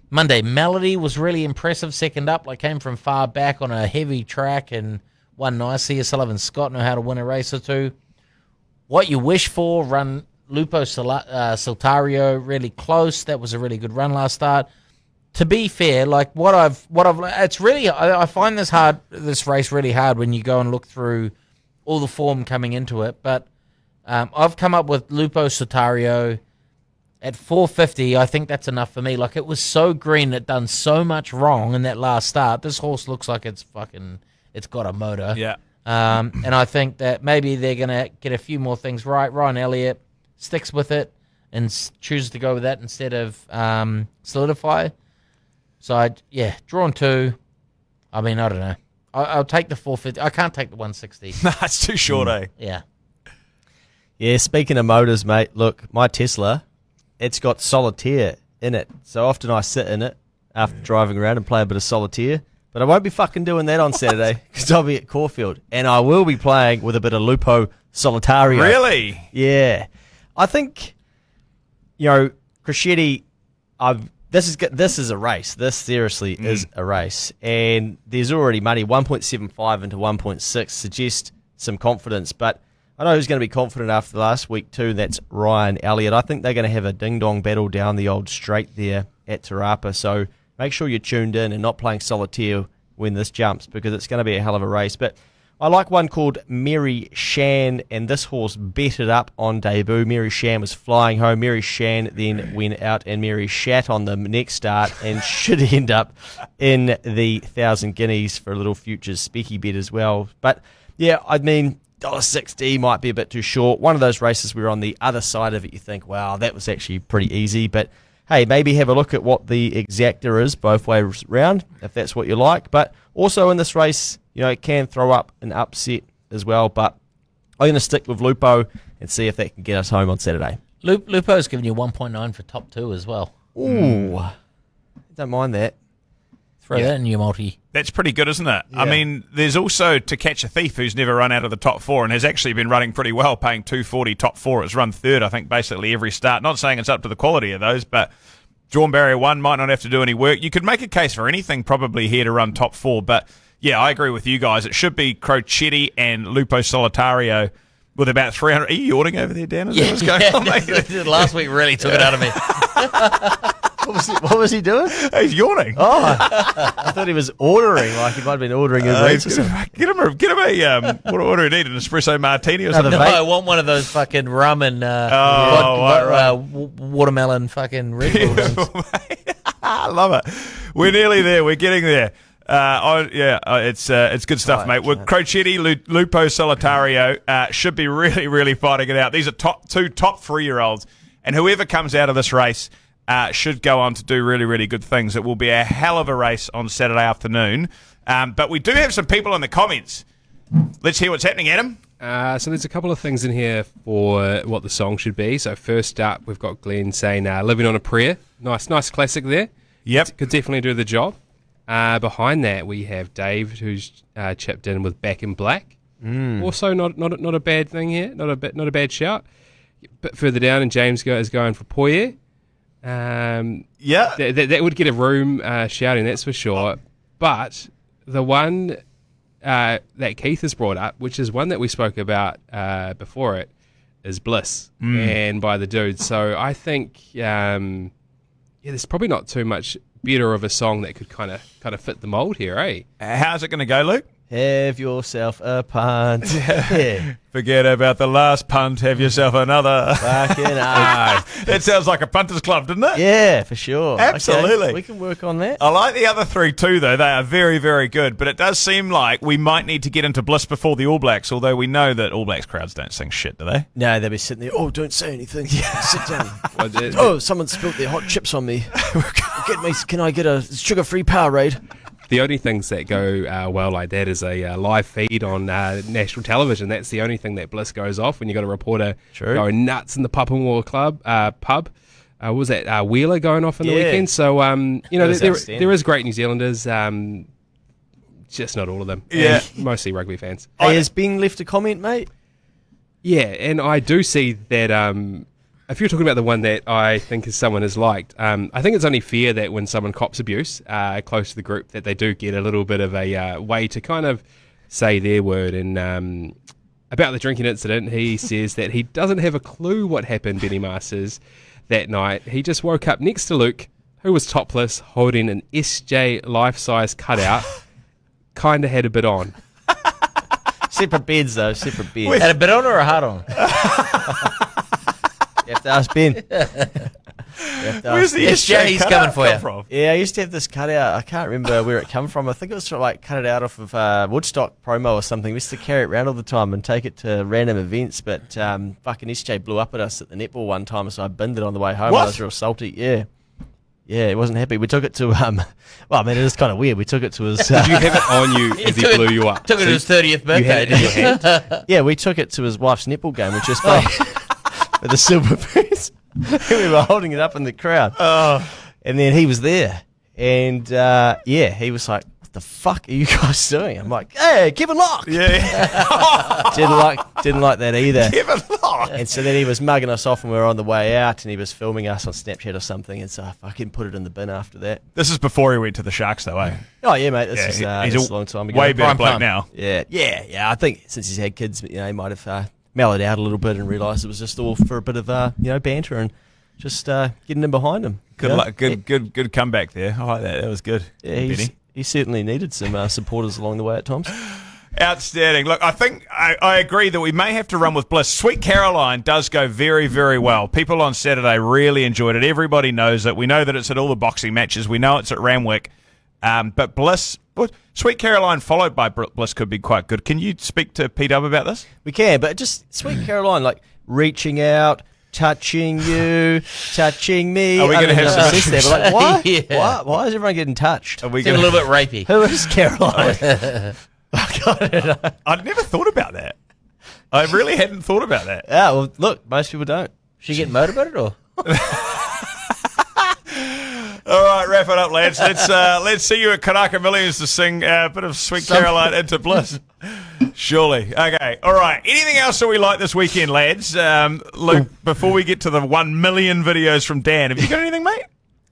Monday Melody was really impressive second up. Like, came from far back on a heavy track and won nicely. Sullivan Scott know how to win a race or two. What You Wish For, run Lupo Soltario really close. That was a really good run last start. To be fair, like it's really, I find this race really hard when you go and look through all the form coming into it, but I've come up with Lupo Sotario at $4.50. I think that's enough for me. Like, it was so green, it done so much wrong in that last start. This horse looks like it's got a motor. Yeah. And I think that maybe they're gonna get a few more things right. Ryan Elliott sticks with it and chooses to go with that instead of Solidify. So drawn 2. I mean, I don't know. I'll take the 450. I can't take the 160. No, it's too short, eh? Yeah. Yeah, speaking of motors, mate, look, my Tesla, it's got solitaire in it. So often I sit in it after driving around and play a bit of solitaire. But I won't be fucking doing that on Saturday because I'll be at Caulfield. And I will be playing with a bit of Lupo Solitario. Really? Yeah. I think, Crocetti, This is a race. This seriously is a race. And there's already money. 1.75 into 1.6 suggests some confidence. But I know who's going to be confident after the last week too. That's Ryan Elliott. I think they're going to have a ding-dong battle down the old straight there at Te Rapa. So make sure you're tuned in and not playing solitaire when this jumps, because it's going to be a hell of a race. But I like one called Mary Shan, and this horse betted up on debut. Mary Shan was flying home. Mary Shan then went out and Mary shat on the next start and should end up in the 1,000 guineas for a little futures specky bet as well. But yeah, I mean, $1.60 might be a bit too short. One of those races where on the other side of it you think, wow, that was actually pretty easy. But hey, maybe have a look at what the exacta is both ways round, if that's what you like. But also in this race, you know, it can throw up an upset as well. But I'm going to stick with Lupo and see if that can get us home on Saturday. Lupo's giving you 1.9 for top 2 as well. Ooh, don't mind that. Throw that in your multi. That's pretty good, isn't it? Yeah. I mean, there's also To Catch a Thief, who's never run out of the top 4 and has actually been running pretty well, paying $2.40 top 4. It's run third, I think, basically every start. Not saying it's up to the quality of those, but Drawn Barrier 1 might not have to do any work. You could make a case for anything probably here to run top 4, but yeah, I agree with you guys. It should be Crocetti and Lupo Solitario with about 300. Are you yawning over there, Dan? Is that what's going on, mate? Last week really took it out of me. What was he doing? He's yawning. Oh, I thought he was ordering, like he might have been ordering a race or something. Get him a what do you need? An espresso martini or something? No, I want one of those fucking rum and watermelon fucking Red Bull things. I love it. We're nearly there. We're getting there. It's good stuff, mate. With Crocetti, Lupo Solitario should be really, really fighting it out. These are top 3-year-olds, and whoever comes out of this race should go on to do really, really good things. It will be a hell of a race on Saturday afternoon. But we do have some people in the comments. Let's hear what's happening, Adam. So there's a couple of things in here for what the song should be. So first up, we've got Glenn saying "Living on a Prayer." Nice classic there. Yep, could definitely do the job. Behind that, we have Dave, who's chipped in with "Back in Black." Also, not a bad thing here. Not a bad shout. A bit further down, and James is going for Poirier. That would get a room shouting, that's for sure. But the one that Keith has brought up, which is one that we spoke about before it, is Bliss and by the Dudes. So I think there's probably not too much better of a song that could kind of fit the mold here, eh? How's it going to go, Luke? Have yourself a punt. Yeah. Forget about the last punt. Have yourself another. Fucking That sounds like a punters club, doesn't it? Yeah, for sure. Absolutely. Okay, we can work on that. I like the other 3 too, though. They are very, very good. But it does seem like we might need to get into Bliss before the All Blacks, although we know that All Blacks crowds don't sing shit, do they? No, they'll be sitting there. Oh, don't say anything. Yeah, sit down. Oh, someone spilt their hot chips on me. Can I get a sugar-free Powerade? The only things that go well like that is a live feed on national television. That's the only thing that Bliss goes off when you got a reporter going nuts in the Papamoa Club pub. What was that Wheeler going off in the weekend? So there is great New Zealanders, just not all of them. Yeah, mostly rugby fans. Hey, has Ben left a comment, mate? Yeah, and I do see that. If you're talking about the one that I think someone has liked, I think it's only fair that when someone cops abuse close to the group, that they do get a little bit of a way to kind of say their word. And about the drinking incident, he says that he doesn't have a clue what happened, Benny Masters, that night. He just woke up next to Luke, who was topless, holding an SJ life-size cutout, kind of had a bit on. Separate beds, though. Separate beds. Had a bit on or a hard on? You have to ask Ben. Where's the SJ he's coming for you? from? Yeah, I used to have this cutout. I can't remember where it come from. I think it was sort of like cut it out off of Woodstock promo or something. We used to carry it around all the time and take it to random events. But fucking SJ blew up at us at the netball one time, so I binned it on the way home. What? I was real salty. Yeah, he wasn't happy. We took it to well, I mean, it is kind of weird. We took it to his. Did you have it on you as he blew you up? Took it to his 30th birthday. You had it in your hand? Yeah, we took it to his wife's netball game, which is funny. With the silver piece. We were holding it up in the crowd. And then he was there. And, he was like, what the fuck are you guys doing? I'm like, hey, Kevin Locke. Yeah. Didn't like that either. Kevin Locke. And so then he was mugging us off when we were on the way out, and he was filming us on Snapchat or something, and so I fucking put it in the bin after that. This is before he went to the Sharks, though, eh? Oh, yeah, mate. This is he's a long time ago. Way better Prime bloke time. now. Yeah. I think since he's had kids, he might have mellowed out a little bit and realised it was just all for a bit of banter and just getting in behind him. Good luck. Good comeback there. I like that. That was good. Yeah, Benny. he certainly needed some supporters along the way at times. Outstanding. Look, I think I agree that we may have to run with Bliss. Sweet Caroline does go very, very well. People on Saturday really enjoyed it. Everybody knows it. We know that it's at all the boxing matches. We know it's at Ramwick. But Bliss, Sweet Caroline followed by Bliss could be quite good. Can you speak to P-Dub about this? We can, but just Sweet Caroline, like reaching out, touching you, touching me. Are we going to have some issues there? But like, why? Yeah. Why is everyone getting touched? Are we Seemed a gonna, little bit rapey. Who is Caroline? I'd never thought about that. I really hadn't thought about that. Yeah, well, look, most people don't. She get motivated or? All right, wrap it up, lads. Let's see you at Kanaka Millions to sing a bit of Sweet Caroline into Bliss. Surely. Okay. All right. Anything else that we like this weekend, lads? Luke, before we get to the 1 million videos from Dan, have you got anything, mate?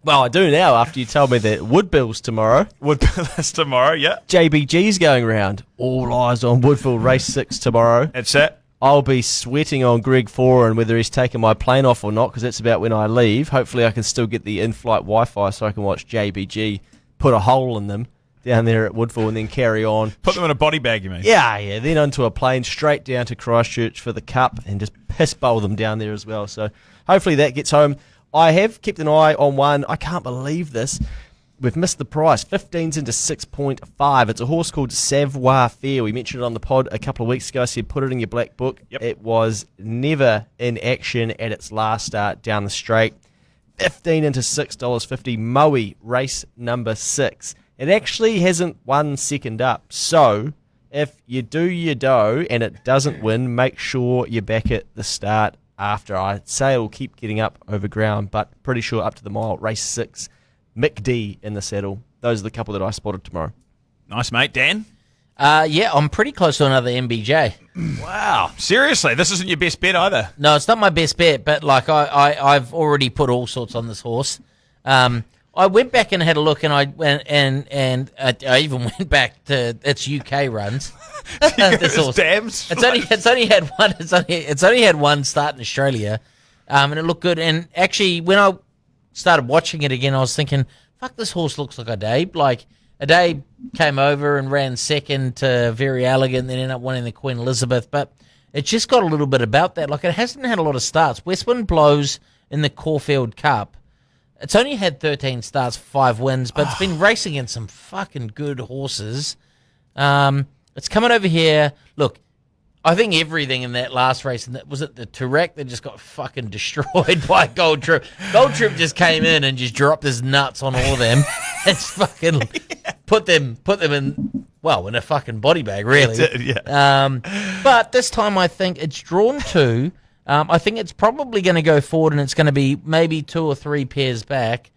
Well, I do now after you told me that Woodville's tomorrow. That's tomorrow, yeah. JBG's going round. All eyes on Woodville Race 6 tomorrow. That's it. I'll be sweating on Greg Foran whether he's taken my plane off or not, because that's about when I leave. Hopefully I can still get the in-flight Wi-Fi so I can watch JBG put a hole in them down there at Woodville and then carry on. Put them in a body bag, you mean? Yeah. Then onto a plane straight down to Christchurch for the Cup and just piss bowl them down there as well. So hopefully that gets home. I have kept an eye on one. I can't believe this. We've missed the price. 15's into 6.5. It's a horse called Savoir Faire. We mentioned it on the pod a couple of weeks ago. I said put it in your black book. Yep. It was never in action at its last start down the straight. 15 into $6.50. Moe, race number 6. It actually hasn't won second up. So if you do your dough and it doesn't win, make sure you back it the start after. I'd say it'll keep getting up over ground, but pretty sure up to the mile. Race 6. Mick D in the saddle. Those are the couple that I spotted tomorrow. Nice, mate. Dan? Yeah, I'm pretty close to another MBJ. Wow. Seriously, this isn't your best bet either. No, it's not my best bet, but like I've already put all sorts on this horse. I went back and had a look, and I even went back to its UK runs. This horse. Dams. It's only had one. It's only had one start in Australia, and it looked good. And actually, when I started watching it again, I was thinking, fuck, this horse looks like Adabe. Like, Adabe came over and ran second to Very Elegant, then ended up winning the Queen Elizabeth. But it just got a little bit about that. Like, it hasn't had a lot of starts. Westwind Blows in the Caulfield Cup. It's only had 13 starts, 5 wins, but it's been racing in some fucking good horses. It's coming over here. Look, I think everything in that last race, and was it the Turek that just got fucking destroyed by Gold Trip? Gold Trip just came in and just dropped his nuts on all of them. And just fucking put them in, well, in a fucking body bag, really. Yeah. But this time I think it's drawn to. I think it's probably going to go forward, and it's going to be maybe 2 or 3 pairs back.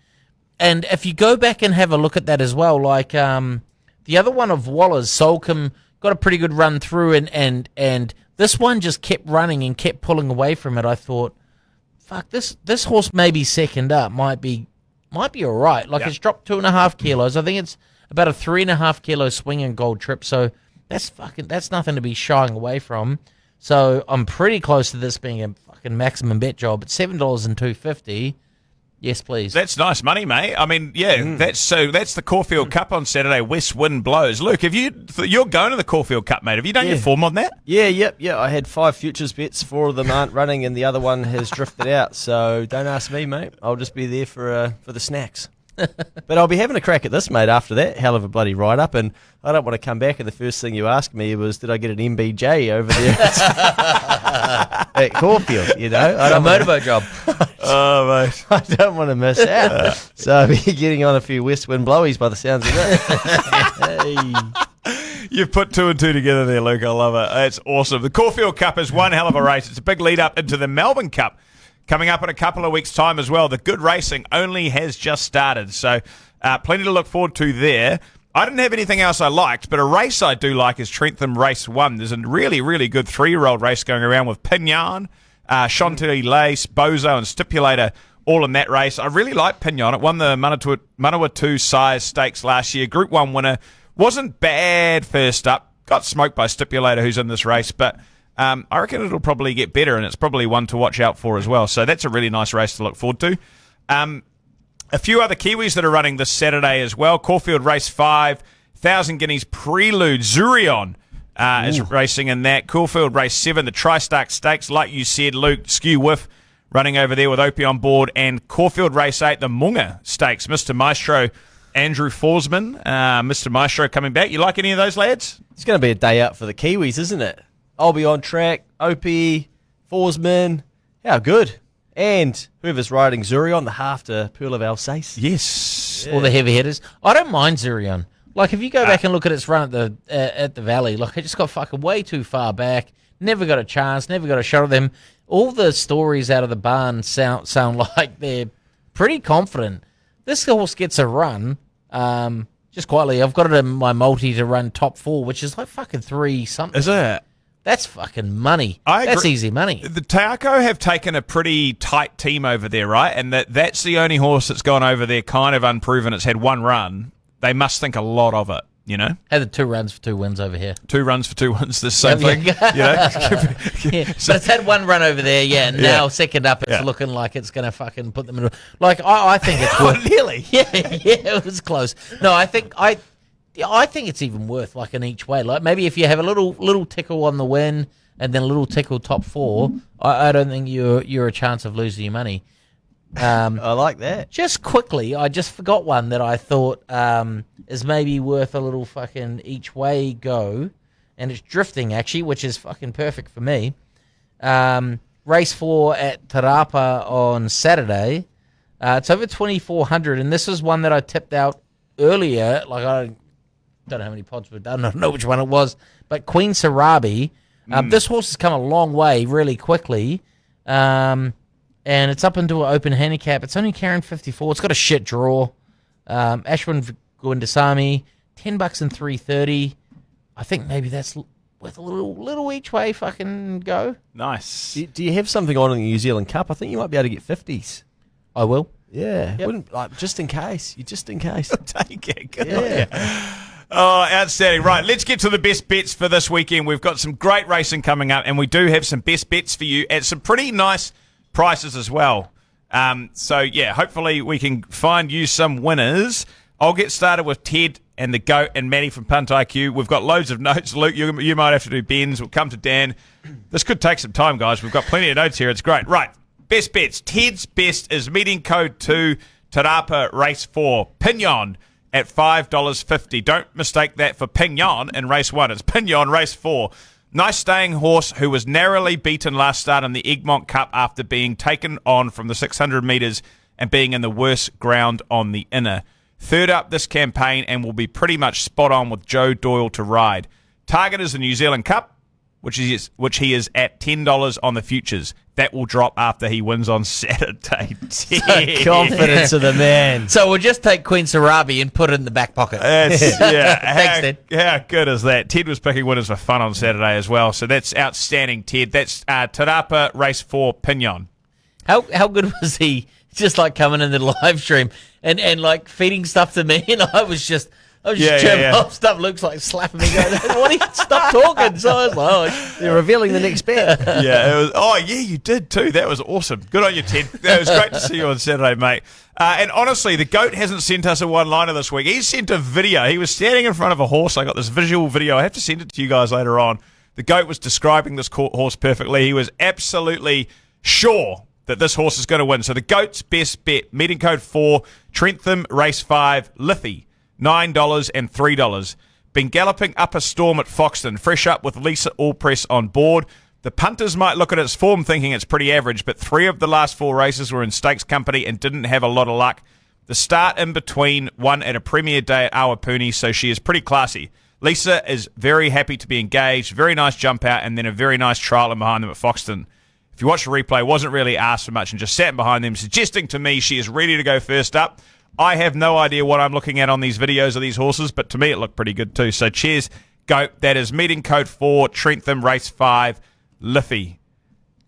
And if you go back and have a look at that as well, like the other one of Waller's, Solcombe, got a pretty good run through, and this one just kept running and kept pulling away from it. I thought, fuck, this horse maybe second up might be all right. Like, it's dropped 2.5 kilos. I think it's about a 3.5 kilo swing in Gold Trip. So that's nothing to be shying away from. So I'm pretty close to this being a fucking maximum bet job. It's $7.250. Yes, please. That's nice money, mate. I mean, yeah, that's the Caulfield Cup on Saturday. West Wind Blows. Luke, you're going to the Caulfield Cup, mate. Have you done your form on that? Yeah. I had 5 futures bets. 4 of them aren't running, and the other one has drifted out. So don't ask me, mate. I'll just be there for the snacks. But I'll be having a crack at this, mate, after that hell of a bloody write-up, and I don't want to come back and the first thing you asked me was, did I get an MBJ over there at Caulfield, you know? A motorboat job. Oh, mate. I don't want to miss out. So I'll be getting on a few West Wind Blowies by the sounds of it. Hey. You've put 2 and 2 together there, Luke. I love it. That's awesome. The Caulfield Cup is one hell of a race. It's a big lead-up into the Melbourne Cup, coming up in a couple of weeks' time as well. The good racing only has just started, so plenty to look forward to there. I didn't have anything else I liked, but a race I do like is Trentham Race 1. There's a really, really good 3-year-old race going around with Pignon, Chantilly Lace, Bozo, and Stipulator all in that race. I really like Pignon. It won the Manawatu size stakes last year. Group 1 winner. Wasn't bad first up. Got smoked by Stipulator, who's in this race, but I reckon it'll probably get better, and it's probably one to watch out for as well. So that's a really nice race to look forward to. A few other Kiwis that are running this Saturday as well. Caulfield Race 5, 1,000 Guineas Prelude. Zurion is racing in that. Caulfield Race 7, the Tri-Stark Stakes, like you said, Luke, Skew Whiff running over there with Opie on board. And Caulfield Race 8, the Munga Stakes, Mr. Maestro, Andrew Forsman, Mr. Maestro coming back. You like any of those lads? It's going to be a day out for the Kiwis, isn't it? I'll be on track. Opie, Forsman, how good. And whoever's riding Zurion, the half to Pearl of Alsace. Yes. All the heavy hitters. I don't mind Zurion. Like, if you go back and look at its run at the Valley, like, it just got fucking way too far back. Never got a chance. Never got a shot at them. All the stories out of the barn sound like they're pretty confident. This horse gets a run. Just quietly, I've got it in my multi to run top 4, which is like fucking 3 something. Is it? That's fucking money. That's easy money. The Taoko have taken a pretty tight team over there, right? And that's the only horse that's gone over there kind of unproven. It's had one run. They must think a lot of it, you know? Had the 2 runs for 2 wins over here. 2 runs for 2 wins, the same thing, you know? Yeah, but it's had 1 run over there, and now second up, it's looking like it's going to fucking put them in. Like, I think it's worth. Really? Yeah, it was close. No, I think it's even worth like an each way. Like, maybe if you have a little tickle on the win and then a little tickle top 4, I don't think you're a chance of losing your money. I like that. Just quickly, I just forgot one that I thought is maybe worth a little fucking each way go, and it's drifting actually, which is fucking perfect for me. Race 4 at Tarapa on Saturday. It's over 2,400, and this is one that I tipped out earlier. Like, I don't know how many pods we've done. I don't know which one it was, but Queen Sarabi. This horse has come a long way really quickly. And it's up into an open handicap. It's only carrying 54. It's got a shit draw. Ashwin Gwindasamy, $10 and 330. I think maybe that's worth a little each way fucking go. Nice. Do you have something on in the New Zealand Cup? I think you might be able to get 50s. I will. Yeah. Yep. Wouldn't, like, just in case. Just in case. Take it. Good on you. Oh, outstanding. Right, let's get to the best bets for this weekend. We've got some great racing coming up, and we do have some best bets for you at some pretty nice prices as well. So, yeah, hopefully we can find you some winners. I'll get started with Ted and the GOAT and Matty from Punt IQ. We've got loads of notes. Luke, you might have to do Ben's. We'll come to Dan. This could take some time, guys. We've got plenty of notes here. It's great. Right, best bets. Ted's best is meeting code 2, Tarapa Race 4, Pignon at $5.50. Don't mistake that for Pignon in Race 1. It's Pignon Race 4. Nice staying horse who was narrowly beaten last start in the Egmont Cup after being taken on from the 600 metres and being in the worst ground on the inner. Third up this campaign and will be pretty much spot on with Joe Doyle to ride. Target is the New Zealand Cup, which he is at $10 on the futures. That will drop after he wins on Saturday. Confidence of the man. So we'll just take Queen Sarabi and put it in the back pocket. Thanks, Ted. How good is that? Ted was picking winners for fun on Saturday as well, so that's outstanding, Ted. That's Tarapa Race 4 Pignon. How good was he? Just like coming in the live stream and like feeding stuff to me, and I was just chirping off stuff. Luke's like slapping me, going, "What? He stop talking?" So I was like, "Oh, they're revealing the next bet." Yeah, it was. Oh, yeah, you did too. That was awesome. Good on you, Ted. It was great to see you on Saturday, mate. And honestly, the GOAT hasn't sent us a one-liner this week. He sent a video. He was standing in front of a horse. I got this visual video. I have to send it to you guys later on. The GOAT was describing this horse perfectly. He was absolutely sure that this horse is going to win. So the GOAT's best bet, meeting code 4, Trentham Race 5, Liffey, $9 and $3. Been galloping up a storm at Foxton, fresh up with Lisa Allpress on board. The punters might look at its form thinking it's pretty average, but 3 of the last 4 races were in stakes company and didn't have a lot of luck. The start in between won at a premier day at Awapuni, so she is pretty classy. Lisa is very happy to be engaged, very nice jump out, and then a very nice trial in behind them at Foxton. If you watch the replay, wasn't really asked for much and just sat behind them, suggesting to me she is ready to go first up. I have no idea what I'm looking at on these videos of these horses, but to me it looked pretty good too. So cheers, Goat. That is meeting code 4, Trentham, race 5, Liffey.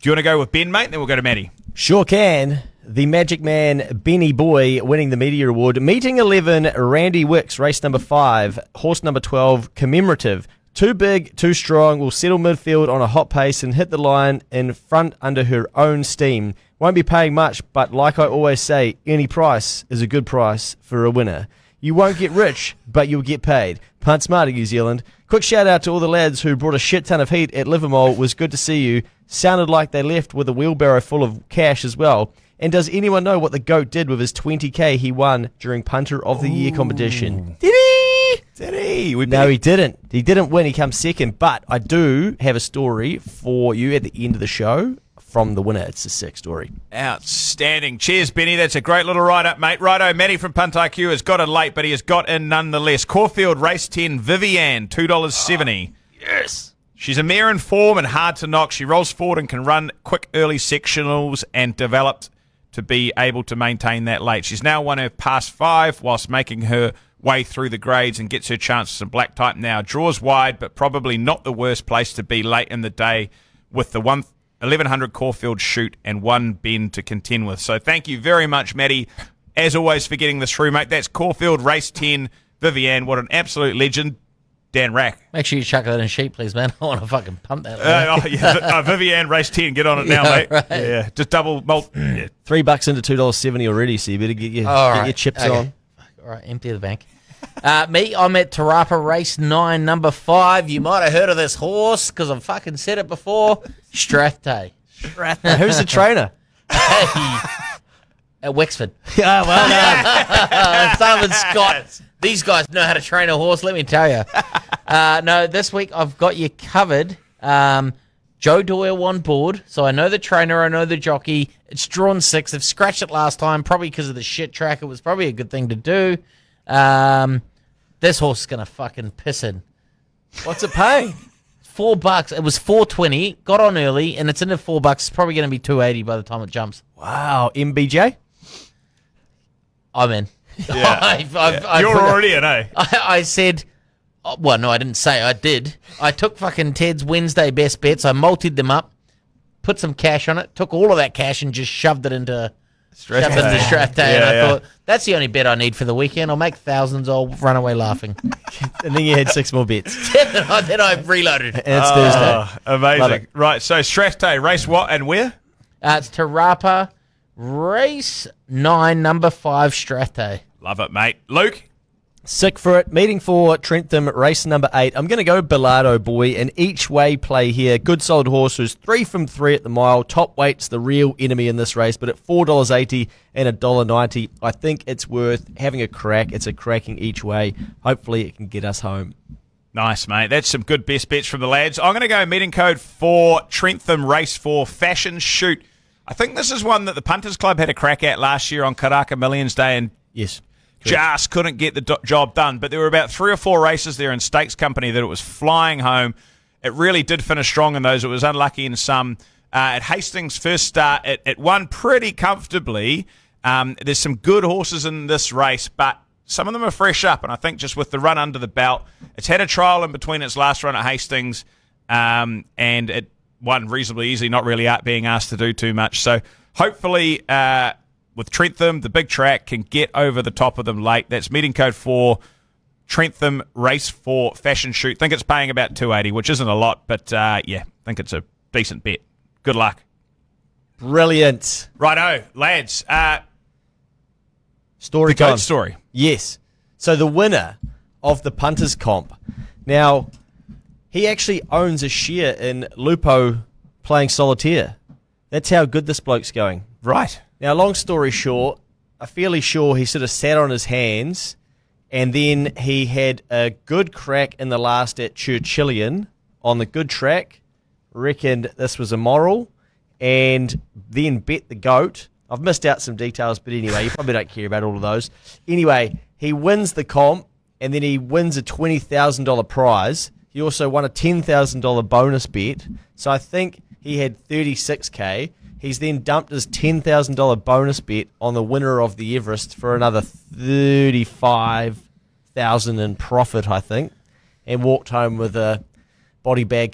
Do you want to go with Ben, mate? Then we'll go to Matty. Sure can. The Magic Man, Benny Boy, winning the Media Award. Meeting 11, Randy Wicks, race number 5. Horse number 12, Commemorative. Too big, too strong, will settle midfield on a hot pace and hit the line in front under her own steam. Won't be paying much, but like I always say, any price is a good price for a winner. You won't get rich, but you'll get paid. Punt smarter, New Zealand. Quick shout out to all the lads who brought a shit ton of heat at Livermore. Was good to see you. Sounded like they left with a wheelbarrow full of cash as well. And does anyone know what the GOAT did with his 20k he won during Punter of the Year competition? Did he? Did he? No, he didn't. He didn't win. He comes second. But I do have a story for you at the end of the show from the winner. It's a sick story. Outstanding. Cheers, Benny. That's a great little write-up, mate. Righto, Matty from Punt IQ has got in late, but he has got in nonetheless. Caulfield, race 10, Vivian, $2.70. Yes. She's a mare in form and hard to knock. She rolls forward and can run quick early sectionals and developed to be able to maintain that late. She's now won her past 5 whilst making her way through the grades and gets her chance for some black type now. Draws wide, but probably not the worst place to be late in the day with the 1100 Caulfield shoot and 1 bend to contend with. So thank you very much, Matty, as always, for getting this through, mate. That's Caulfield, race 10, Vivian. What an absolute legend. Dan Rack. Make sure you chuck that in sheet, please, man. I want to fucking pump that. Vivian, race 10. Get on it now, mate. Right. Yeah, just double malt. Yeah. $3 into $2.70 already, so you better get your chips on. All right, empty the bank. Me, I'm at Tarapa race 9, number 5. You might have heard of this horse because I've fucking said it before. Strathday. Who's the trainer? At Wexford. Yeah, well, Simon Scott. These guys know how to train a horse, let me tell you. No, this week I've got you covered. Joe Doyle on board, so I know the trainer, I know the jockey. It's drawn 6. They've scratched it last time, probably because of the shit track. It was probably a good thing to do. This horse is going to fucking piss in. what's it paying? $4. It was $4.20. Got on early, and it's into $4. It's probably going to be $2.80 by the time it jumps. Wow, MBJ? I'm in. Yeah. I've You're already in, eh? I said, well, no, I didn't say. I did. I took fucking Ted's Wednesday best bets. I multied them up, put some cash on it, took all of that cash and just shoved it into Strathday. And I thought, that's the only bet I need for the weekend. I'll make thousands. I'll run away laughing. And then you had 6 more bets. then I reloaded. And it's Thursday. Amazing. Right, so Strathday, race what and where? It's Tarapa, race 9, number 5, Strathday. Love it, mate. Luke? Sick for it. Meeting for Trentham, race number 8. I'm going to go Bilardo, boy. An each way play here. Good solid horse who's 3 from 3 at the mile. Top weight's the real enemy in this race, but at $4.80 and $1.90, I think it's worth having a crack. It's a cracking each way. Hopefully it can get us home. Nice, mate. That's some good best bets from the lads. I'm going to go meeting code for Trentham, race 4, Fashion Shoot. I think this is one that the Punters Club had a crack at last year on Karaka Millions Day and Yes. just couldn't get the job done. But there were about 3 or 4 races there in Stakes Company that it was flying home. It really did finish strong in those. It was unlucky in some. At Hastings' first start, it won pretty comfortably. There's some good horses in this race, but some of them are fresh up. And I think just with the run under the belt, it's had a trial in between its last run at Hastings, and it won reasonably easily, not really being asked to do too much. So hopefully with Trentham, the big track, can get over the top of them late. That's meeting code for Trentham, race 4, Fashion Shoot. Think it's paying about $2.80, which isn't a lot, but yeah, think it's a decent bet. Good luck. Brilliant. Righto, lads. Story The GOAT time. story. Yes. So the winner of the Punters Comp. Now, he actually owns a share in Lupo playing solitaire. That's how good this bloke's going. Right. Now, long story short, I'm fairly sure he sort of sat on his hands and then he had a good crack in the last at Churchillian on the good track, reckoned this was immoral, and then bet the GOAT. I've missed out some details, but anyway, you probably don't care about all of those. Anyway, he wins the comp and then he wins a $20,000 prize. He also won a $10,000 bonus bet. So I think he had $36K. He's then dumped his $10,000 bonus bet on the winner of the Everest for another $35,000 in profit, I think, and walked home with a body bag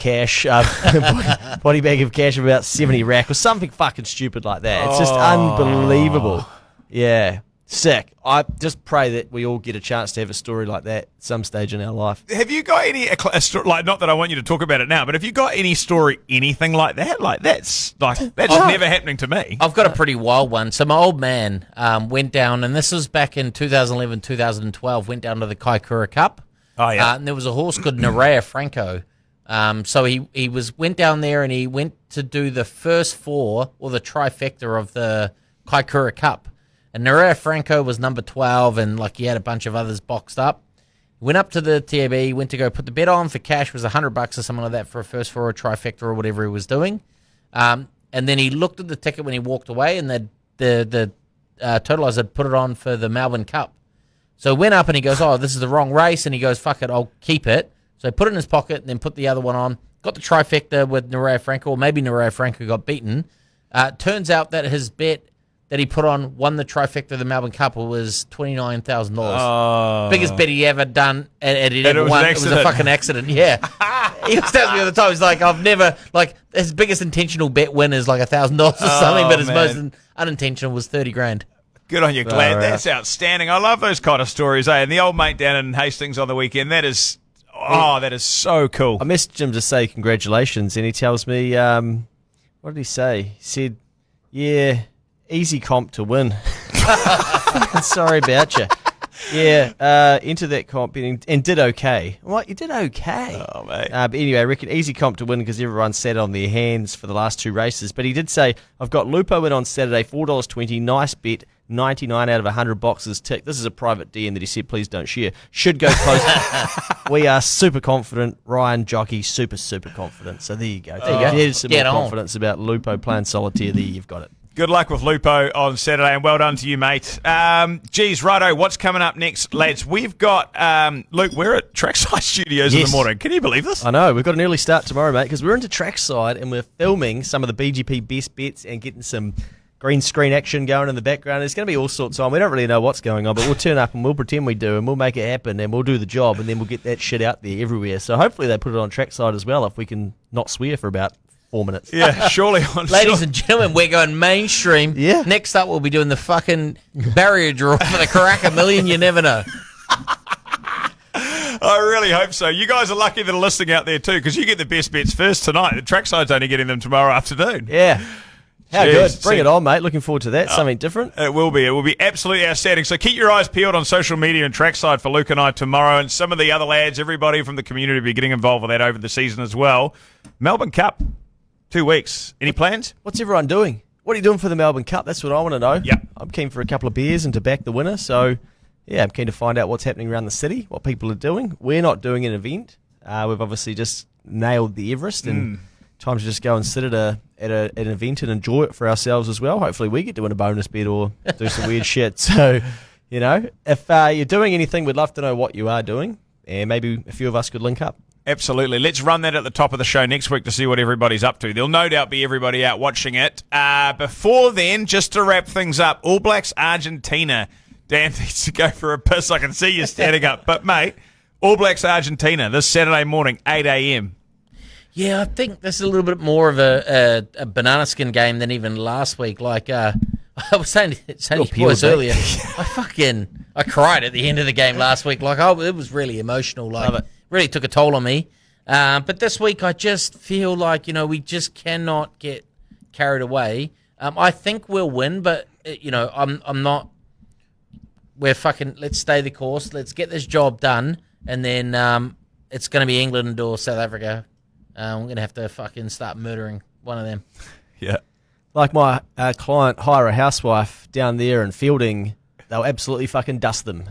body bag of cash of about 70 rack or something fucking stupid like that. It's just unbelievable. Yeah. Sick. I just pray that we all get a chance to have a story like that at some stage in our life. Have you got any, like, not that I want you to talk about it now, but have you got any story, anything like that? That's never happening to me. I've got a pretty wild one. So my old man went down, and this was back in 2011, 2012, went down to the Kaikoura Cup. Oh, yeah. And there was a horse called Nerea Franco. So he went down there, and he went to do the first four, or the trifecta of the Kaikoura Cup. And Nerea Franco was number 12, and like he had a bunch of others boxed up. Went up to the TAB, went to go put the bet on for cash, was $100 or something like that for a first four or trifecta or whatever he was doing. And then he looked at the ticket when he walked away, and the totalizer had put it on for the Melbourne Cup. So he went up and he goes, "Oh, this is the wrong race," and he goes, "Fuck it, I'll keep it." So he put it in his pocket and then put the other one on. Got the trifecta with Nerea Franco, or maybe Nerea Franco got beaten. Turns out that his bet that he put on won the trifecta of the Melbourne Cup was $29,000. Biggest bet he ever done, and he never won. It was a fucking accident. Yeah, he was telling me all the time. He's like, I've never, like, his biggest intentional bet win is like $1,000 or something, but his most unintentional was $30,000. Good on you, Glad. That's outstanding. I love those kind of stories, eh? And the old mate down in Hastings on the weekend, that is so cool. I messaged him to say congratulations, and he tells me, what did he say? He said, yeah, easy comp to win. Sorry about you. Yeah, into that comp and did okay. What? You did okay. Oh, mate. But anyway, I reckon easy comp to win because everyone sat on their hands for the last two races. But he did say, I've got Lupo in on Saturday, $4.20, nice bet, 99 out of 100 boxes ticked. This is a private DM that he said, please don't share. Should go close. We are super confident. Ryan, jockey, super, super confident. So there you go. There's some more confidence about Lupo playing solitaire. There, you've got it. Good luck with Lupo on Saturday, and well done to you, mate. Geez, righto, what's coming up next, lads? We've got, Luke, we're at Trackside Studios in the morning. Can you believe this? I know. We've got an early start tomorrow, mate, because we're into Trackside, and we're filming some of the BGP best bets and getting some green screen action going in the background. There's going to be all sorts on. We don't really know what's going on, but we'll turn up and we'll pretend we do, and we'll make it happen, and we'll do the job, and then we'll get that shit out there everywhere. So hopefully they put it on Trackside as well if we can not swear for about 4 minutes. Yeah, surely. Ladies and gentlemen, we're going mainstream. Yeah. Next up, we'll be doing the fucking barrier draw for the Karaka Million. You never know. I really hope so. You guys are lucky that are listening out there too, because you get the best bets first tonight. The Trackside's only getting them tomorrow afternoon. Yeah. How Jeez, good. Bring it on, mate. Looking forward to that. Something different. It will be. It will be absolutely outstanding. So keep your eyes peeled on social media and Trackside for Luke and I tomorrow, and some of the other lads, everybody from the community will be getting involved with that over the season as well. Melbourne Cup. 2 weeks. Any plans? What's everyone doing? What are you doing for the Melbourne Cup? That's what I want to know. Yep. I'm keen for a couple of beers and to back the winner. So, yeah, I'm keen to find out what's happening around the city, what people are doing. We're not doing an event. We've obviously just nailed the Everest, and time to just go and sit at an event and enjoy it for ourselves as well. Hopefully we get to win a bonus bet or do some weird shit. So, you know, if you're doing anything, we'd love to know what you are doing, and maybe a few of us could link up. Absolutely. Let's run that at the top of the show next week to see what everybody's up to. There'll no doubt be everybody out watching it. Before then, just to wrap things up, All Blacks Argentina. Dan needs to go for a piss. I can see you standing up. But, mate, All Blacks Argentina this Saturday morning, 8 a.m. Yeah, I think this is a little bit more of a banana skin game than even last week. Like, I was saying to you boys earlier, I cried at the end of the game last week. Like, it was really emotional. Like, really took a toll on me. But this week, I just feel like, we just cannot get carried away. I think we'll win, but, I'm not. Let's stay the course. Let's get this job done. And then it's going to be England or South Africa. I'm going to have to fucking start murdering one of them. Yeah. Like my client, hire a housewife down there in Fielding, they'll absolutely fucking dust them.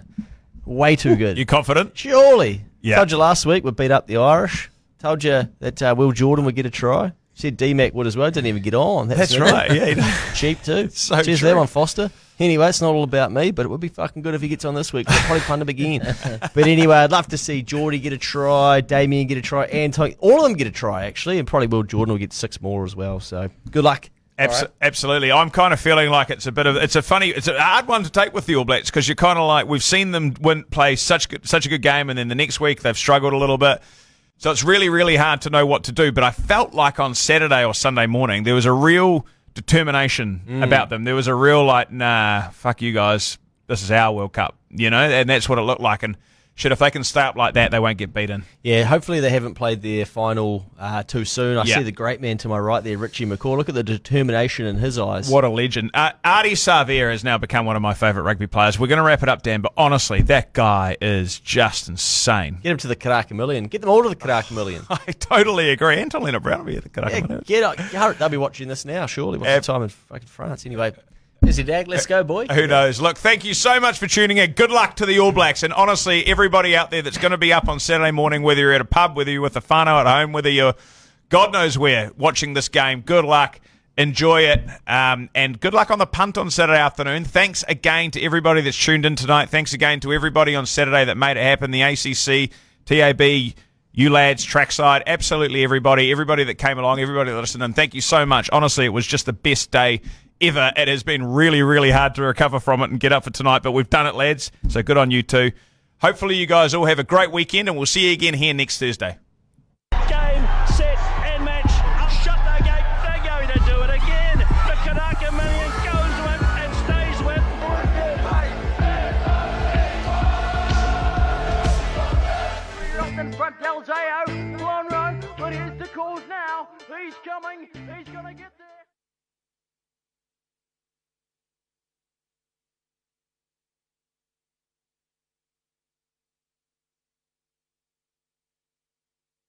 Way too good. You confident? Surely. Yeah. Told you last week we beat up the Irish. Told you that Will Jordan would get a try. Said D-Mac would as well. Didn't even get on. That's right. Yeah. Cheap too. So cheers true. for that one, Foster. Anyway, it's not all about me, but it would be fucking good if he gets on this week. We'll probably fun to begin. But anyway, I'd love to see Geordie get a try, Damien get a try, and all of them get a try, actually. And probably Will Jordan will get 6 more as well. So good luck. Absolutely. I'm kind of feeling like it's a hard one to take with the All Blacks because you're kind of like, we've seen them play such a good game, and then the next week they've struggled a little bit. So it's really, really hard to know what to do. But I felt like on Saturday or Sunday morning, there was a real determination about them. There was a real like, nah, fuck you guys. This is our World Cup, and that's what it looked like. And shit, if they can stay up like that, they won't get beaten. Yeah, hopefully they haven't played their final too soon. I see the great man to my right there, Richie McCaw. Look at the determination in his eyes. What a legend. Artie Savia has now become one of my favourite rugby players. We're going to wrap it up, Dan, but honestly, that guy is just insane. Get him to the Karaka Million. Get them all to the Karaka Million. I totally agree. Antonina Brown will be at the Karaka Million. They'll be watching this now, surely. What's the time in fucking France? Anyway, is it Dag? Let's go, boy. Who knows? Look, thank you so much for tuning in. Good luck to the All Blacks. And honestly, everybody out there that's going to be up on Saturday morning, whether you're at a pub, whether you're with a whānau at home, whether you're God knows where watching this game, good luck. Enjoy it. And good luck on the punt on Saturday afternoon. Thanks again to everybody that's tuned in tonight. Thanks again to everybody on Saturday that made it happen. The ACC, TAB, you lads, trackside, absolutely everybody that came along, everybody that listened in. Thank you so much. Honestly, it was just the best day ever. It has been really, really hard to recover from it and get up for tonight, but we've done it, lads. So good on you too. Hopefully you guys all have a great weekend, and we'll see you again here next Thursday. Game, set, and match. I'll shut the gate. They're going to do it again. The Karaka Million goes with and stays with. Up in front, Delzeo, one run, but here's the cause now. He's coming. He's going to get.